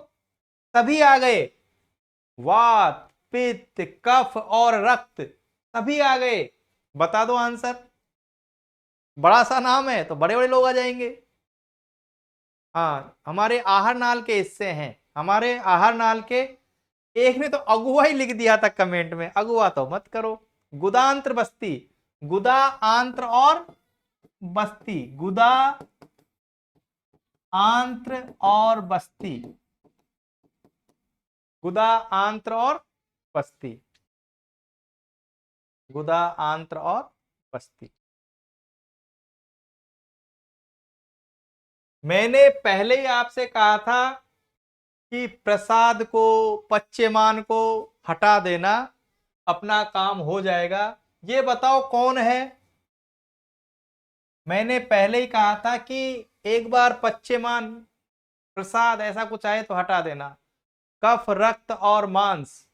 सभी आ गए, वात पित्त कफ और रक्त, सभी आ गए। बता दो आंसर। बड़ा सा नाम है तो बड़े बड़े लोग आ जाएंगे। हाँ, हमारे आहार नाल के हिस्से हैं, हमारे आहार नाल के। एक ने तो अगुआ ही लिख दिया था कमेंट में, अगुआ तो मत करो। गुदांत्र बस्ती, गुदा आंत्र और बस्ती, गुदा आंत्र और बस्ती, गुदा आंत्र और बस्ती, गुदा आंत्र और बस्ती। मैंने पहले ही आपसे कहा था कि प्रसाद को, पच्यमान को हटा देना, अपना काम हो जाएगा। ये बताओ कौन है? मैंने पहले ही कहा था कि एक बार पच्यमान, प्रसाद ऐसा कुछ आए तो हटा देना। कफ रक्त और मांस।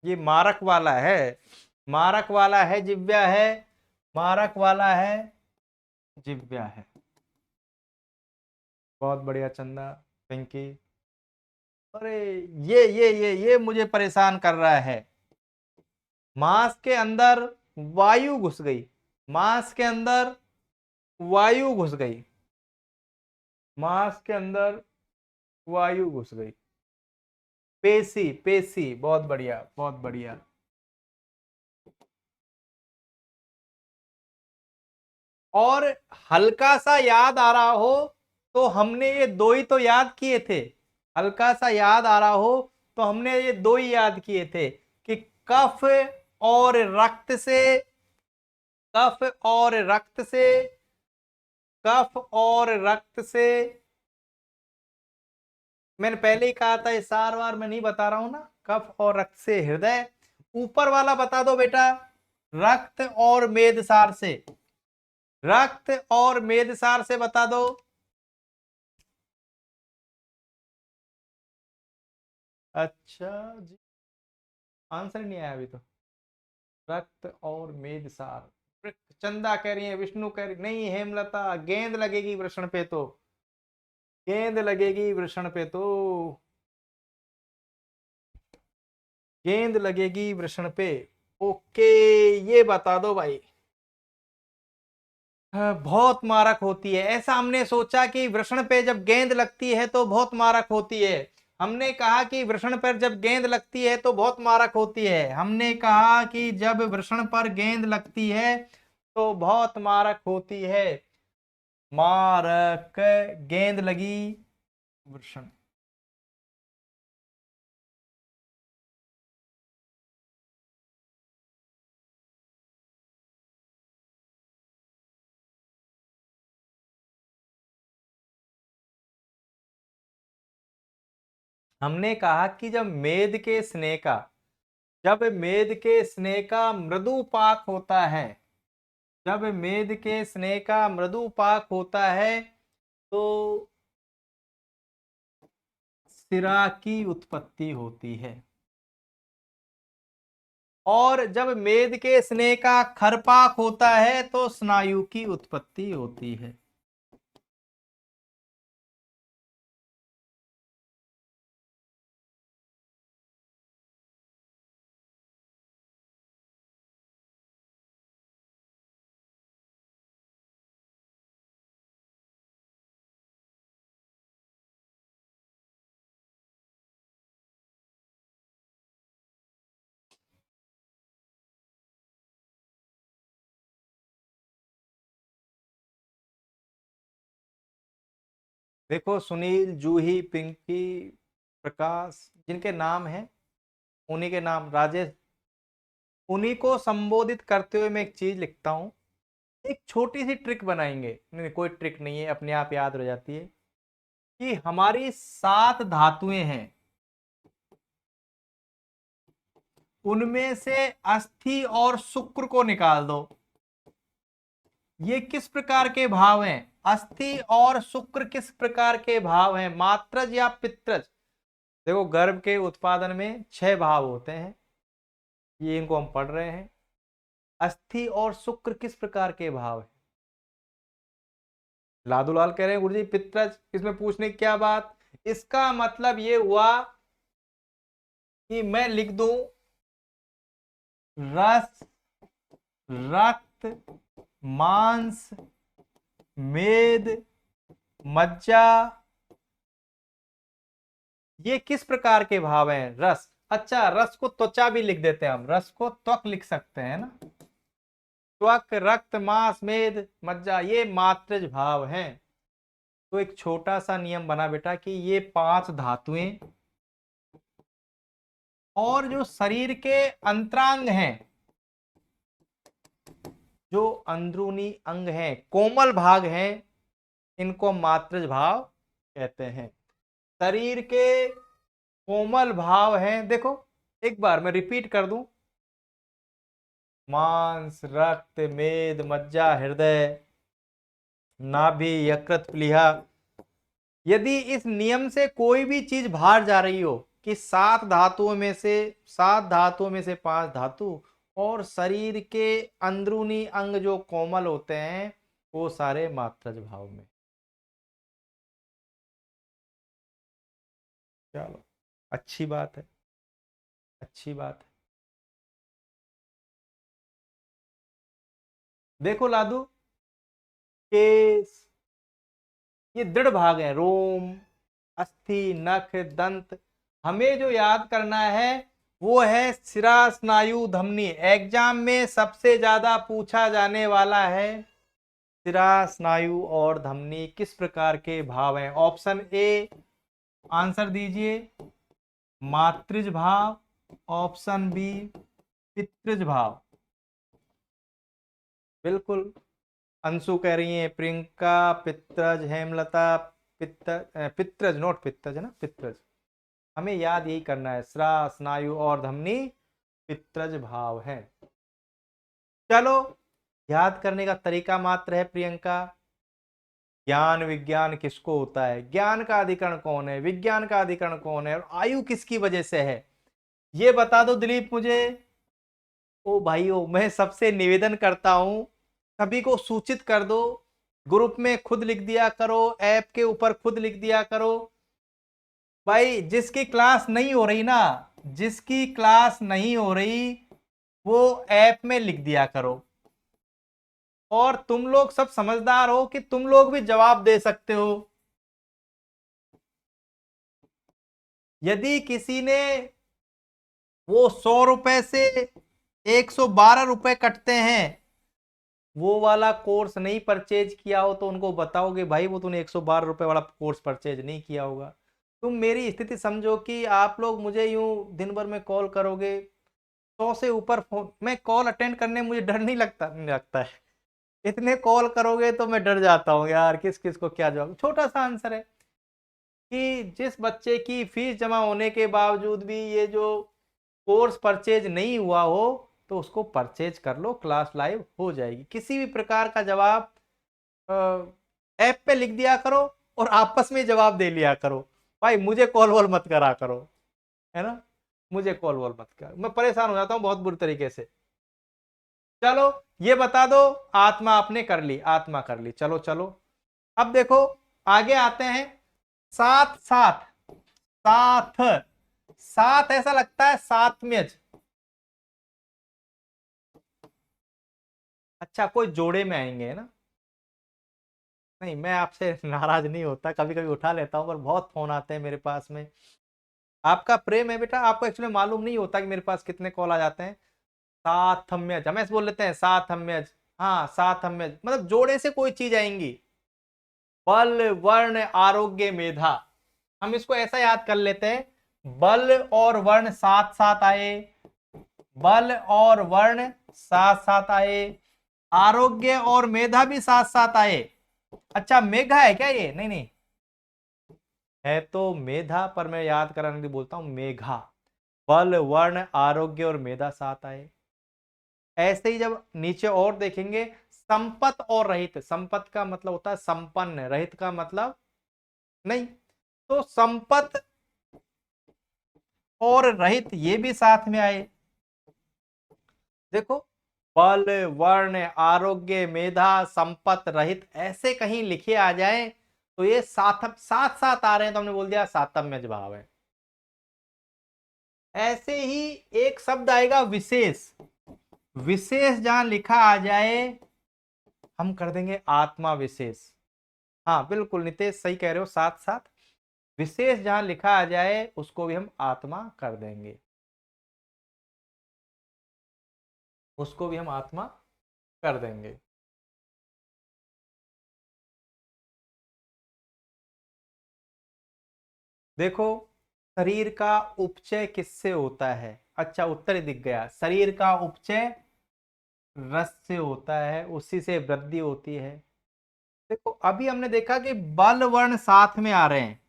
ये मारक वाला है, मारक वाला है, जिव्या है, मारक वाला है, जिव्या है। बहुत बढ़िया चंदा, पिंकी। अरे ये मुझे परेशान कर रहा है। मांस के अंदर वायु घुस गई, मांस के अंदर वायु घुस गई, मांस के अंदर वायु घुस गई। पेशी, पेशी, बहुत बढ़िया, बहुत बढ़िया। और हल्का सा याद आ रहा हो तो हमने ये दो ही तो याद किए थे। हल्का सा याद आ रहा हो तो हमने ये दो ही याद किए थे कि कफ और रक्त से, कफ और रक्त से, कफ और रक्त से। मैंने पहले ही कहा था, इस सार बार मैं नहीं बता रहा हूं ना। कफ और रक्त से हृदय। ऊपर वाला बता दो बेटा, रक्त और मेदसार से, रक्त और मेदसार से बता दो। अच्छा जी, आंसर नहीं आया अभी तो। रक्त और मेदसार। चंदा कह रही है, विष्णु कह रही नहीं, हेमलता गेंद लगेगी वृषण पे तो, गेंद लगेगी वृषण पे तो, गेंद लगेगी वृषण पे। ओके, ये बता दो भाई। हाँ, बहुत मारक होती है ऐसा हमने सोचा कि वृषण पे जब गेंद लगती है तो बहुत मारक होती है। हमने कहा कि वृषण पर जब गेंद लगती है तो बहुत मारक होती है। हमने कहा कि जब वृषण पर गेंद लगती है तो बहुत मारक होती है। मारक, गेंद लगी वृषण। हमने कहा कि जब मेद के स्नेह का, जब मेद के स्नेह का मृदु पाक होता है, जब मेद के स्नेह का मृदु पाक होता है तो सिरा की उत्पत्ति होती है। और जब मेद के स्नेह का खरपाक होता है तो स्नायु की उत्पत्ति होती है। देखो सुनील, जूही, पिंकी, प्रकाश, जिनके नाम हैं उन्हीं के नाम, राजेश, उन्हीं को संबोधित करते हुए मैं एक चीज लिखता हूं। एक छोटी सी ट्रिक बनाएंगे, नहीं कोई ट्रिक नहीं है, अपने आप याद रह जाती है। कि हमारी 7 धातुएं हैं, उनमें से अस्थि और शुक्र को निकाल दो। ये किस प्रकार के भाव हैं? अस्थि और शुक्र किस प्रकार के भाव हैं? मात्रज या पित्रज? देखो गर्भ के उत्पादन में 6 भाव होते हैं, ये इनको हम पढ़ रहे हैं। अस्थि और शुक्र किस प्रकार के भाव है? लादूलाल कह रहे हैं गुरुजी पित्रज, इसमें पूछने की क्या बात। इसका मतलब ये हुआ कि मैं लिख दूं रस, रक्त, मांस, मेद, मज्जा, ये किस प्रकार के भाव हैं? रस। अच्छा, रस को त्वचा भी लिख देते हैं हम, रस को त्वक लिख सकते हैं ना। त्वक, रक्त, मांस, मेद, मज्जा, ये मात्रज भाव हैं। तो एक छोटा सा नियम बना बेटा कि ये 5 धातुएं और जो शरीर के अंतरांग हैं, जो अंदरूनी अंग हैं, कोमल भाग हैं, इनको मात्रज भाव कहते हैं। शरीर के कोमल भाव हैं, देखो एक बार मैं रिपीट कर दूं, मांस, रक्त, मेद, मज्जा, हृदय, नाभि, यकृत, प्लीहा। यदि इस नियम से कोई भी चीज बाहर जा रही हो कि 7 धातुओं में से 5 धातु और शरीर के अंदरूनी अंग जो कोमल होते हैं वो सारे मात्रज भाव में। चलो, अच्छी बात है, अच्छी बात है। देखो लादू, केस, ये दृढ़ भाग है, रोम, अस्थि, नख, दंत। हमें जो याद करना है वो है शिरा, स्नायु, धमनी। एग्जाम में सबसे ज्यादा पूछा जाने वाला है शिरा, स्नायु और धमनी किस प्रकार के भाव हैं। ऑप्शन ए आंसर दीजिए, मातृज भाव। ऑप्शन बी पितृज भाव। बिल्कुल, अंशु कह रही है, प्रियंका पितृज, हेमलता पितृज, नोट पितृज है ना, पितृज। हमें याद यही करना है, श्रा, स्नायु और धमनी पितृज भाव है। चलो, याद करने का तरीका मात्र है प्रियंका। ज्ञान विज्ञान किसको होता है, ज्ञान का अधिकरण कौन है, विज्ञान का अधिकरण कौन है, और आयु किसकी वजह से है, ये बता दो दिलीप मुझे। ओ भाइयों, मैं सबसे निवेदन करता हूं, सभी को सूचित कर दो, ग्रुप में खुद लिख दिया करो, ऐप के ऊपर खुद लिख दिया करो। भाई जिसकी क्लास नहीं हो रही ना, जिसकी क्लास नहीं हो रही वो ऐप में लिख दिया करो। और तुम लोग सब समझदार हो कि तुम लोग भी जवाब दे सकते हो। यदि किसी ने वो 100 रुपए से 112 रुपए कटते हैं, वो वाला कोर्स नहीं परचेज किया हो तो उनको बताओगे भाई वो तूने 112 रुपए वाला कोर्स परचेज नहीं किया होगा। तुम मेरी स्थिति समझो कि आप लोग मुझे यूं दिन भर में कॉल करोगे, 100 से ऊपर फोन, मैं कॉल अटेंड करने मुझे डर नहीं लगता, नहीं लगता है। इतने कॉल करोगे तो मैं डर जाता हूँ यार, किस किस को क्या जवाब। छोटा सा आंसर है कि जिस बच्चे की फीस जमा होने के बावजूद भी ये जो कोर्स परचेज नहीं हुआ हो तो उसको परचेज कर लो, क्लास लाइव हो जाएगी। किसी भी प्रकार का जवाब ऐप पे लिख दिया करो और आपस में जवाब दे लिया करो। भाई मुझे कॉल वॉल मत करा करो, है ना, मुझे कॉल वॉल मत कर, मैं परेशान हो जाता हूँ बहुत बुरी तरीके से। चलो, ये बता दो, आत्मा आपने कर ली, आत्मा कर ली, चलो चलो। अब देखो आगे आते हैं, साथ साथ, साथ, साथ ऐसा लगता है साथ में। अच्छा, कोई जोड़े में आएंगे, है ना। नहीं, मैं आपसे नाराज नहीं होता, कभी कभी उठा लेता हूँ, पर बहुत फोन आते हैं मेरे पास में। आपका प्रेम है बेटा, आपको एक्चुअली मालूम नहीं होता कि मेरे पास कितने कॉल आ जाते हैं। साथम्यज, हम ऐसे बोल लेते हैं साथम्यज। हाँ, साथम्यज मतलब जोड़े से कोई चीज आएंगी। बल, वर्ण, आरोग्य, मेधा। हम इसको ऐसा याद कर लेते हैं, बल और वर्ण साथ साथ आए, बल और वर्ण साथ साथ आए, आरोग्य और मेधा भी साथ साथ आए। अच्छा, मेघा है क्या ये? नहीं नहीं, है तो मेधा, पर मैं याद कराने के लिए बोलता हूं मेघा। बल, वर्ण, आरोग्य और मेधा साथ आए। ऐसे ही जब नीचे और देखेंगे, संपत और रहित। संपत का मतलब होता है संपन्न, रहित का मतलब नहीं। तो संपत और रहित ये भी साथ में आए। देखो, बल, वर्ण, आरोग्य, मेधा, संपत, रहित ऐसे कहीं लिखे आ जाए तो ये साथ साथ साथ आ रहे हैं तो हमने बोल दिया सातम्यज भाव है। ऐसे ही एक शब्द आएगा विशेष। विशेष जहां लिखा आ जाए हम कर देंगे आत्मा विशेष। हाँ बिल्कुल नितेश, सही कह रहे हो, साथ साथ विशेष जहां लिखा आ जाए उसको भी हम आत्मा कर देंगे, उसको भी हम आत्मा कर देंगे। देखो, शरीर का उपचय किससे होता है? अच्छा, उत्तर ही दिख गया, शरीर का उपचय रस से होता है, उसी से वृद्धि होती है। देखो, अभी हमने देखा कि बल वर्ण साथ में आ रहे हैं,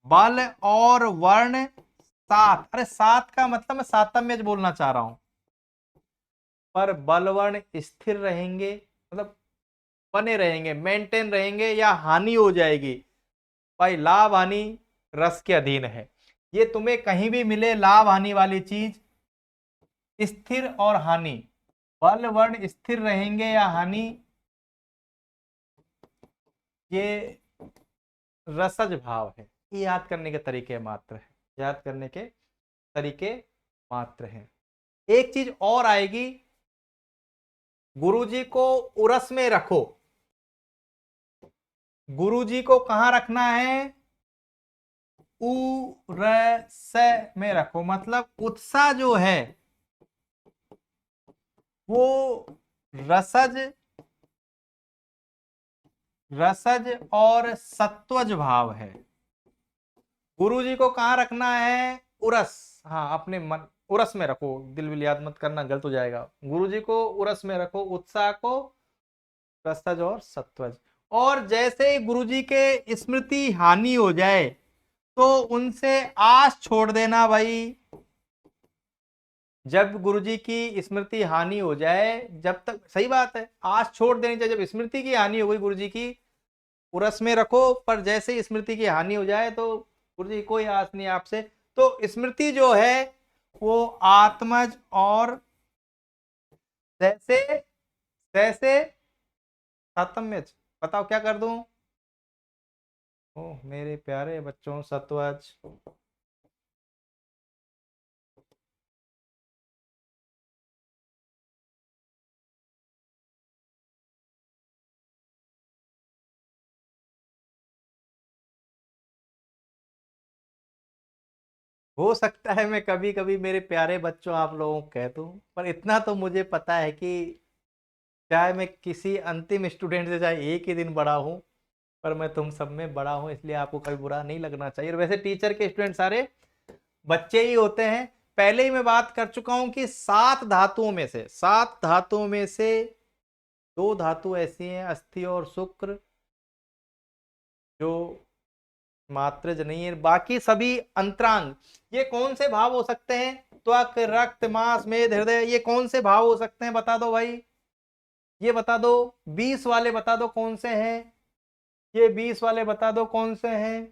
बल और वर्ण साथ, अरे साथ का मतलब मैं सातम्य बोलना चाह रहा हूं, पर बल वर्ण स्थिर रहेंगे, मतलब बने रहेंगे, मेंटेन रहेंगे, या हानि हो जाएगी? भाई लाभ हानि रस के अधीन है, ये तुम्हें कहीं भी मिले लाभ हानि वाली चीज, स्थिर और हानि, बल वर्ण स्थिर रहेंगे या हानि, ये रसज भाव है। ये याद करने के तरीके मात्र है, याद करने के तरीके मात्र हैं। एक चीज और आएगी, गुरुजी को उरस में रखो। गुरुजी को कहां रखना है? उरस में रखो, मतलब उत्साह जो है वो रसज, रसज और सत्वज भाव है। गुरु जी को कहाँ रखना है? उरस, हाँ अपने मन उरस में रखो, दिल विल याद मत करना, गलत हो जाएगा। गुरु जी को उरस में रखो, उत्साह को रसज और सत्वज। और जैसे ही गुरु जी के स्मृति हानि हो जाए तो उनसे आस छोड़ देना भाई। जब गुरुजी की स्मृति हानि हो जाए, जब तक, सही बात है, आस छोड़ देनी चाहिए। जब स्मृति की हानि हो गई गुरुजी की, उरस में रखो, पर जैसे ही स्मृति की हानि हो जाए तो गुरुजी कोई आस नहीं आपसे। तो स्मृति जो है वो आत्मज और जैसे जैसे सातम्यज। बताओ क्या कर दूं? ओह मेरे प्यारे बच्चों, सत्वज। हो सकता है मैं कभी कभी मेरे प्यारे बच्चों आप लोगों को कह दूं, पर इतना तो मुझे पता है कि चाहे मैं किसी अंतिम स्टूडेंट से चाहे एक ही दिन बड़ा हूं, पर मैं तुम सब में बड़ा हूं, इसलिए आपको कभी बुरा नहीं लगना चाहिए। और वैसे टीचर के स्टूडेंट सारे बच्चे ही होते हैं। पहले ही मैं बात कर चुका हूं कि सात धातुओं में से, सात धातुओं में से दो धातु ऐसी हैं, अस्थि और शुक्र, जो मात्रज नहीं है, बाकी सभी अंतरांग। ये कौन से भाव हो सकते हैं? त्वक, रक्त, मांस, मेद, हृदय, ये कौन से भाव हो सकते हैं? बता दो भाई, ये बता दो। 20 वाले बता दो कौन से हैं, ये 20 वाले बता दो कौन से हैं।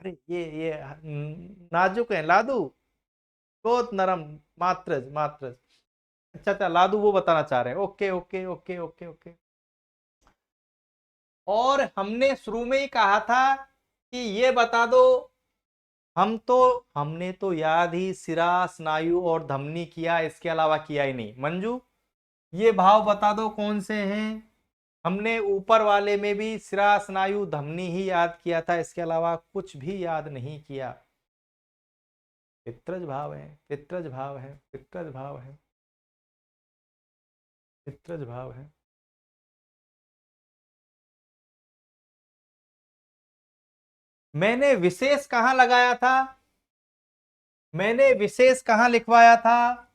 अरे ये नाजुक है लादू, बहुत नरम, मात्रज मात्रज। अच्छा अच्छा, लादू वो बताना चाह रहे हैं, okay okay okay okay okay. और हमने शुरू में ही कहा था कि ये बता दो, हम तो हमने तो याद ही सिरा, स्नायु और धमनी किया, इसके अलावा किया ही नहीं। मंजू, ये भाव बता दो कौन से हैं? हमने ऊपर वाले में भी सिरा, स्नायु, धमनी ही याद किया था, इसके अलावा कुछ भी याद नहीं किया। पित्रज भाव है, पित्रज भाव है, पित्रज भाव है, पित्रज भाव है। मैंने विशेष कहां लगाया था? मैंने विशेष कहां लिखवाया था?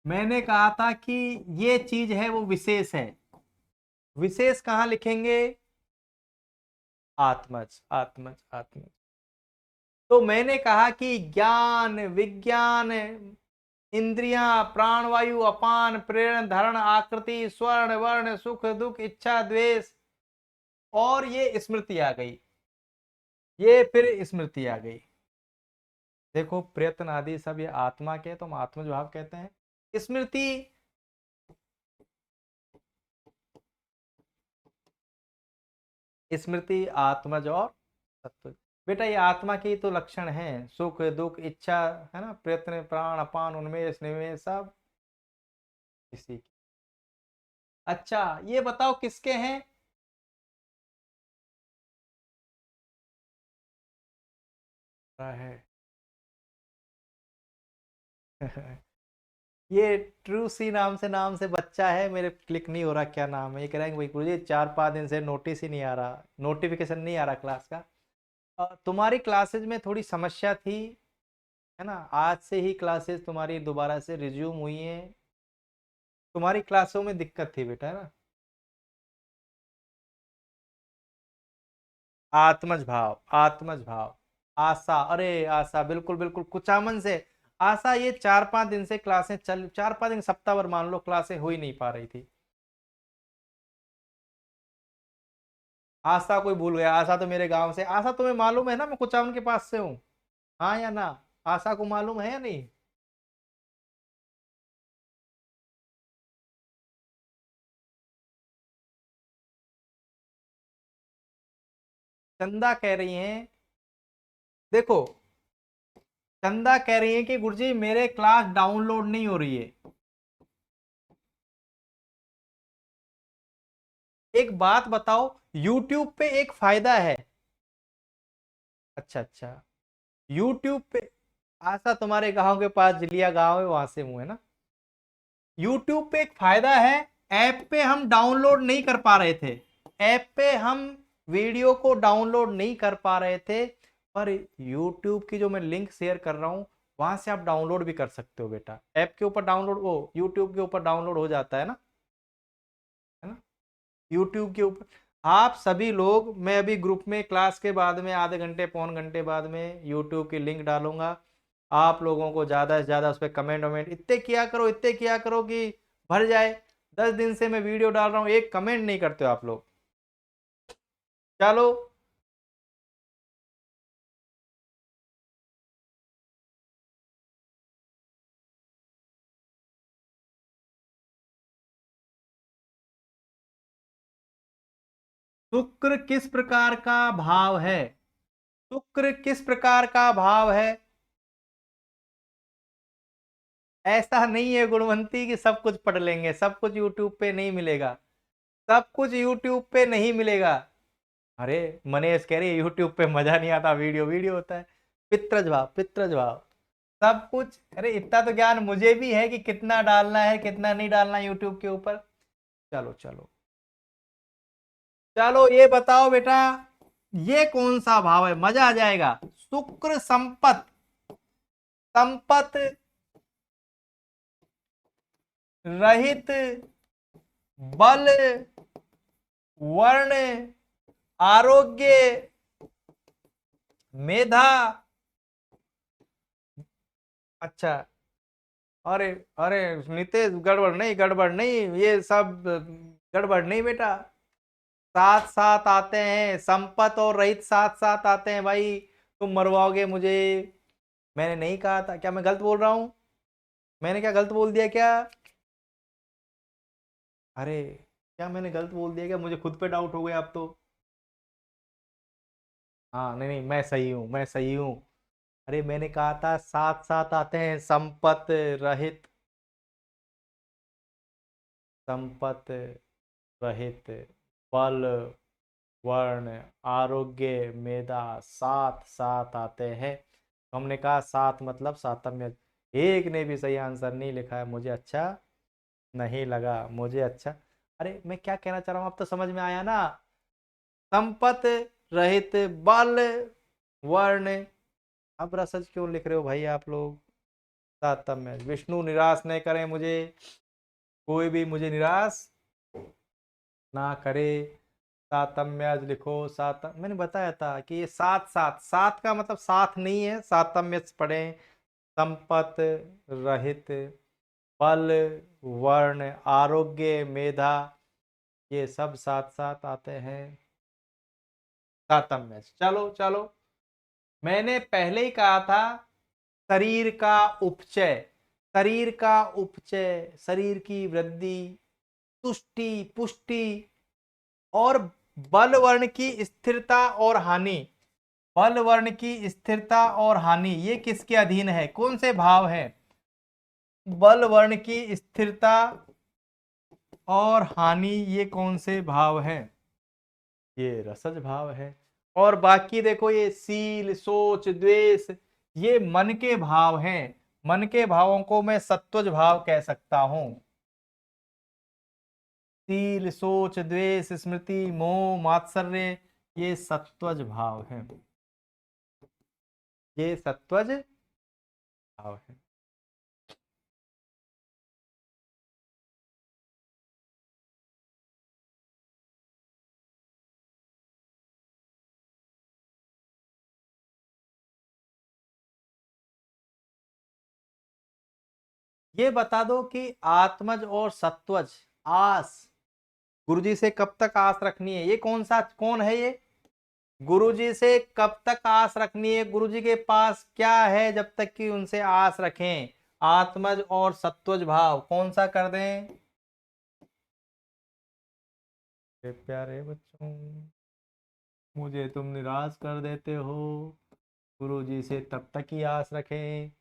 मैंने कहा था कि ये चीज है वो विशेष है। विशेष कहां लिखेंगे? आत्मज, आत्मज, आत्मज। तो मैंने कहा कि ज्ञान, विज्ञान, इंद्रियां, प्राणवायु, अपान, प्रेरण, धारण, आकृति, स्वर्ण, वर्ण, सुख दुख, इच्छा, द्वेष, और ये स्मृति आ गई, ये फिर स्मृति आ गई। देखो प्रयत्न आदि सब ये आत्मा के, तो हम आत्मज भाव कहते हैं। स्मृति, स्मृति आत्मज और सत्वज। बेटा ये आत्मा की तो लक्षण है, सुख दुख इच्छा, है ना, प्रयत्न प्राण अपान उन्मेष निवेश सब इसी की। अच्छा ये बताओ किसके हैं? है ये ट्रू सी नाम से बच्चा है, मेरे क्लिक नहीं हो रहा क्या नाम है। ये कह रहे हैं कि भाई गुरुजी 4-5 दिन से नोटिस ही नहीं आ रहा, नोटिफिकेशन नहीं आ रहा क्लास का। तुम्हारी क्लासेज में थोड़ी समस्या थी, है ना, आज से ही क्लासेस तुम्हारी दोबारा से रिज्यूम हुई है। तुम्हारी क्लासों में दिक्कत थी बेटा, है ना। आत्मज भाव, आत्मज भाव, आशा, अरे आशा बिल्कुल बिल्कुल कुचामन से। आशा ये 4-5 दिन से क्लासें चल, 4-5 दिन सप्ताह भर मान लो क्लासें हो ही नहीं पा रही थी। आशा कोई भूल गया? आशा तो मेरे गांव से, आशा तुम्हें मालूम है ना मैं कुचामन के पास से हूँ, हाँ या ना? आशा को मालूम है या नहीं? चंदा कह रही हैं, देखो चंदा कह रही है कि गुरुजी मेरे क्लास डाउनलोड नहीं हो रही है। एक बात बताओ, यूट्यूब पे एक फायदा है। अच्छा अच्छा, यूट्यूब पे, आशा तुम्हारे गांव के पास जिलिया गांव है, वहां से हूं, है ना। यूट्यूब पे एक फायदा है, ऐप पे हम डाउनलोड नहीं कर पा रहे थे, ऐप पे हम वीडियो को डाउनलोड नहीं कर पा रहे थे, पर यूट्यूब की जो मैं लिंक शेयर कर रहा हूं, वहां से आप डाउनलोड भी कर सकते हो बेटा। ऐप के ऊपर डाउनलोड, वो यूट्यूब के ऊपर डाउनलोड हो जाता है ना, यूट्यूब के ऊपर। आप सभी लोग, मैं अभी ग्रुप में क्लास के बाद में आधे घंटे पौन घंटे बाद में यूट्यूब की लिंक डालूंगा। आप लोगों को ज़्यादा से ज़्यादा उस पर कमेंट वमेंट इतने किया करो, इतने किया करो कि भर जाए। 10 दिन से मैं वीडियो डाल रहा हूँ, एक कमेंट नहीं करते हो आप लोग। चलो, शुक्र किस प्रकार का भाव है? शुक्र किस प्रकार का भाव है? ऐसा नहीं है गुणवंती कि सब कुछ पढ़ लेंगे, सब कुछ यूट्यूब पे नहीं मिलेगा, सब कुछ यूट्यूब पे नहीं मिलेगा। अरे मनीष कह रही है यूट्यूब पे मजा नहीं आता, वीडियो वीडियो होता है। पितृज भाव, पितृज भाव, सब कुछ, अरे इतना तो ज्ञान मुझे भी है कि कितना डालना है कितना नहीं डालना यूट्यूब के ऊपर। चलो चलो चलो, ये बताओ बेटा, ये कौन सा भाव है, मजा आ जाएगा। शुक्र संपत, संपत रहित, बल, वर्ण, आरोग्य, मेधा। अच्छा, अरे अरे नितेश, गड़बड़ नहीं, गड़बड़ नहीं, ये सब गड़बड़ नहीं बेटा। साथ साथ आते हैं, संपत और रहित साथ साथ आते हैं भाई। तुम मरवाओगे मुझे। मैंने नहीं कहा था, क्या मैं गलत बोल रहा हूँ? मैंने क्या गलत बोल दिया क्या? अरे क्या मैंने गलत बोल दिया क्या? मुझे खुद पे डाउट हो गया अब तो। हाँ नहीं नहीं, मैं सही हूँ, मैं सही हूँ। अरे मैंने कहा था साथ साथ आते हैं, संपत रहित, संपत रहित, बल, वर्ण, आरोग्य, मेधा साथ साथ आते हैं। तो हमने कहा साथ मतलब सातम्य। एक ने भी सही आंसर नहीं लिखा है, मुझे अच्छा नहीं लगा, मुझे अच्छा। अरे मैं क्या कहना चाह रहा हूँ, अब तो समझ में आया ना। संपत रहित, बल, वर्ण। अब रसज क्यों लिख रहे हो भाई आप लोग? सातम्य, विष्णु निराश नहीं करें मुझे, कोई भी मुझे निराश ना करे। सातम्यज लिखो, सात, मैंने बताया था कि ये सात सात, सात का मतलब साथ नहीं है, सातम्यज पढ़े। संपत रहित, बल, वर्ण, आरोग्य, मेधा, ये सब साथ साथ आते हैं सातम्यज। चलो चलो, मैंने पहले ही कहा था शरीर का उपचय, शरीर का उपचय, शरीर की वृद्धि, तुष्टि, पुष्टि, और बल वर्ण की स्थिरता और हानि। बल वर्ण की स्थिरता और हानि ये किसके अधीन है, कौन से भाव है? बल वर्ण की स्थिरता और हानि ये कौन से भाव है? ये रसज भाव है। और बाकी देखो ये सील, सोच, द्वेष ये मन के भाव हैं। मन के भावों को मैं सत्वज भाव कह सकता हूं। सील, सोच, द्वेष, स्मृति, मोह, मात्सर्य ये सत्वज भाव हैं। ये सत्वज भाव है। ये बता दो कि आत्मज और सत्वज आस गुरुजी से कब तक आस रखनी है? ये कौन है ये? गुरुजी से कब तक आस रखनी है? गुरुजी के पास क्या है जब तक कि उनसे आस रखें? आत्मज और सत्वज भाव कौन सा कर दें? प्यारे बच्चों, मुझे तुम निराश कर देते हो। गुरुजी से तब तक ही आस रखें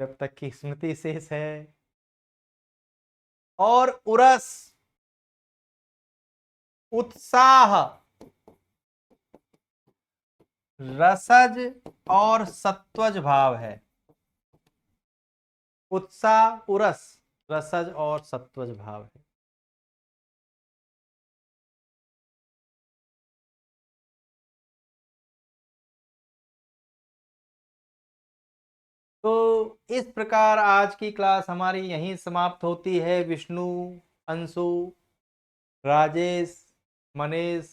जब तक कि स्मृति शेष है। और उरस, उत्साह, रसज और सत्वज भाव है। उत्साह, उरस, रसज और सत्वज भाव है। तो इस प्रकार आज की क्लास हमारी यहीं समाप्त होती है। विष्णु, अंशु, राजेश, मनीष,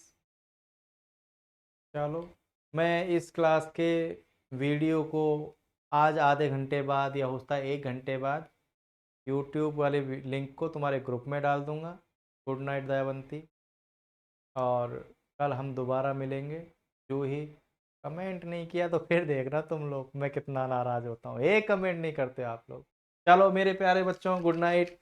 चलो मैं इस क्लास के वीडियो को आज आधे घंटे बाद या होता है 1 घंटे बाद यूट्यूब वाले लिंक को तुम्हारे ग्रुप में डाल दूंगा। Good night Dayawanti. और कल हम दोबारा मिलेंगे। जो ही कमेंट नहीं किया तो फिर देखना तुम लोग मैं कितना नाराज होता हूँ। एक कमेंट नहीं करते आप लोग। चलो मेरे प्यारे बच्चों, गुड नाइट।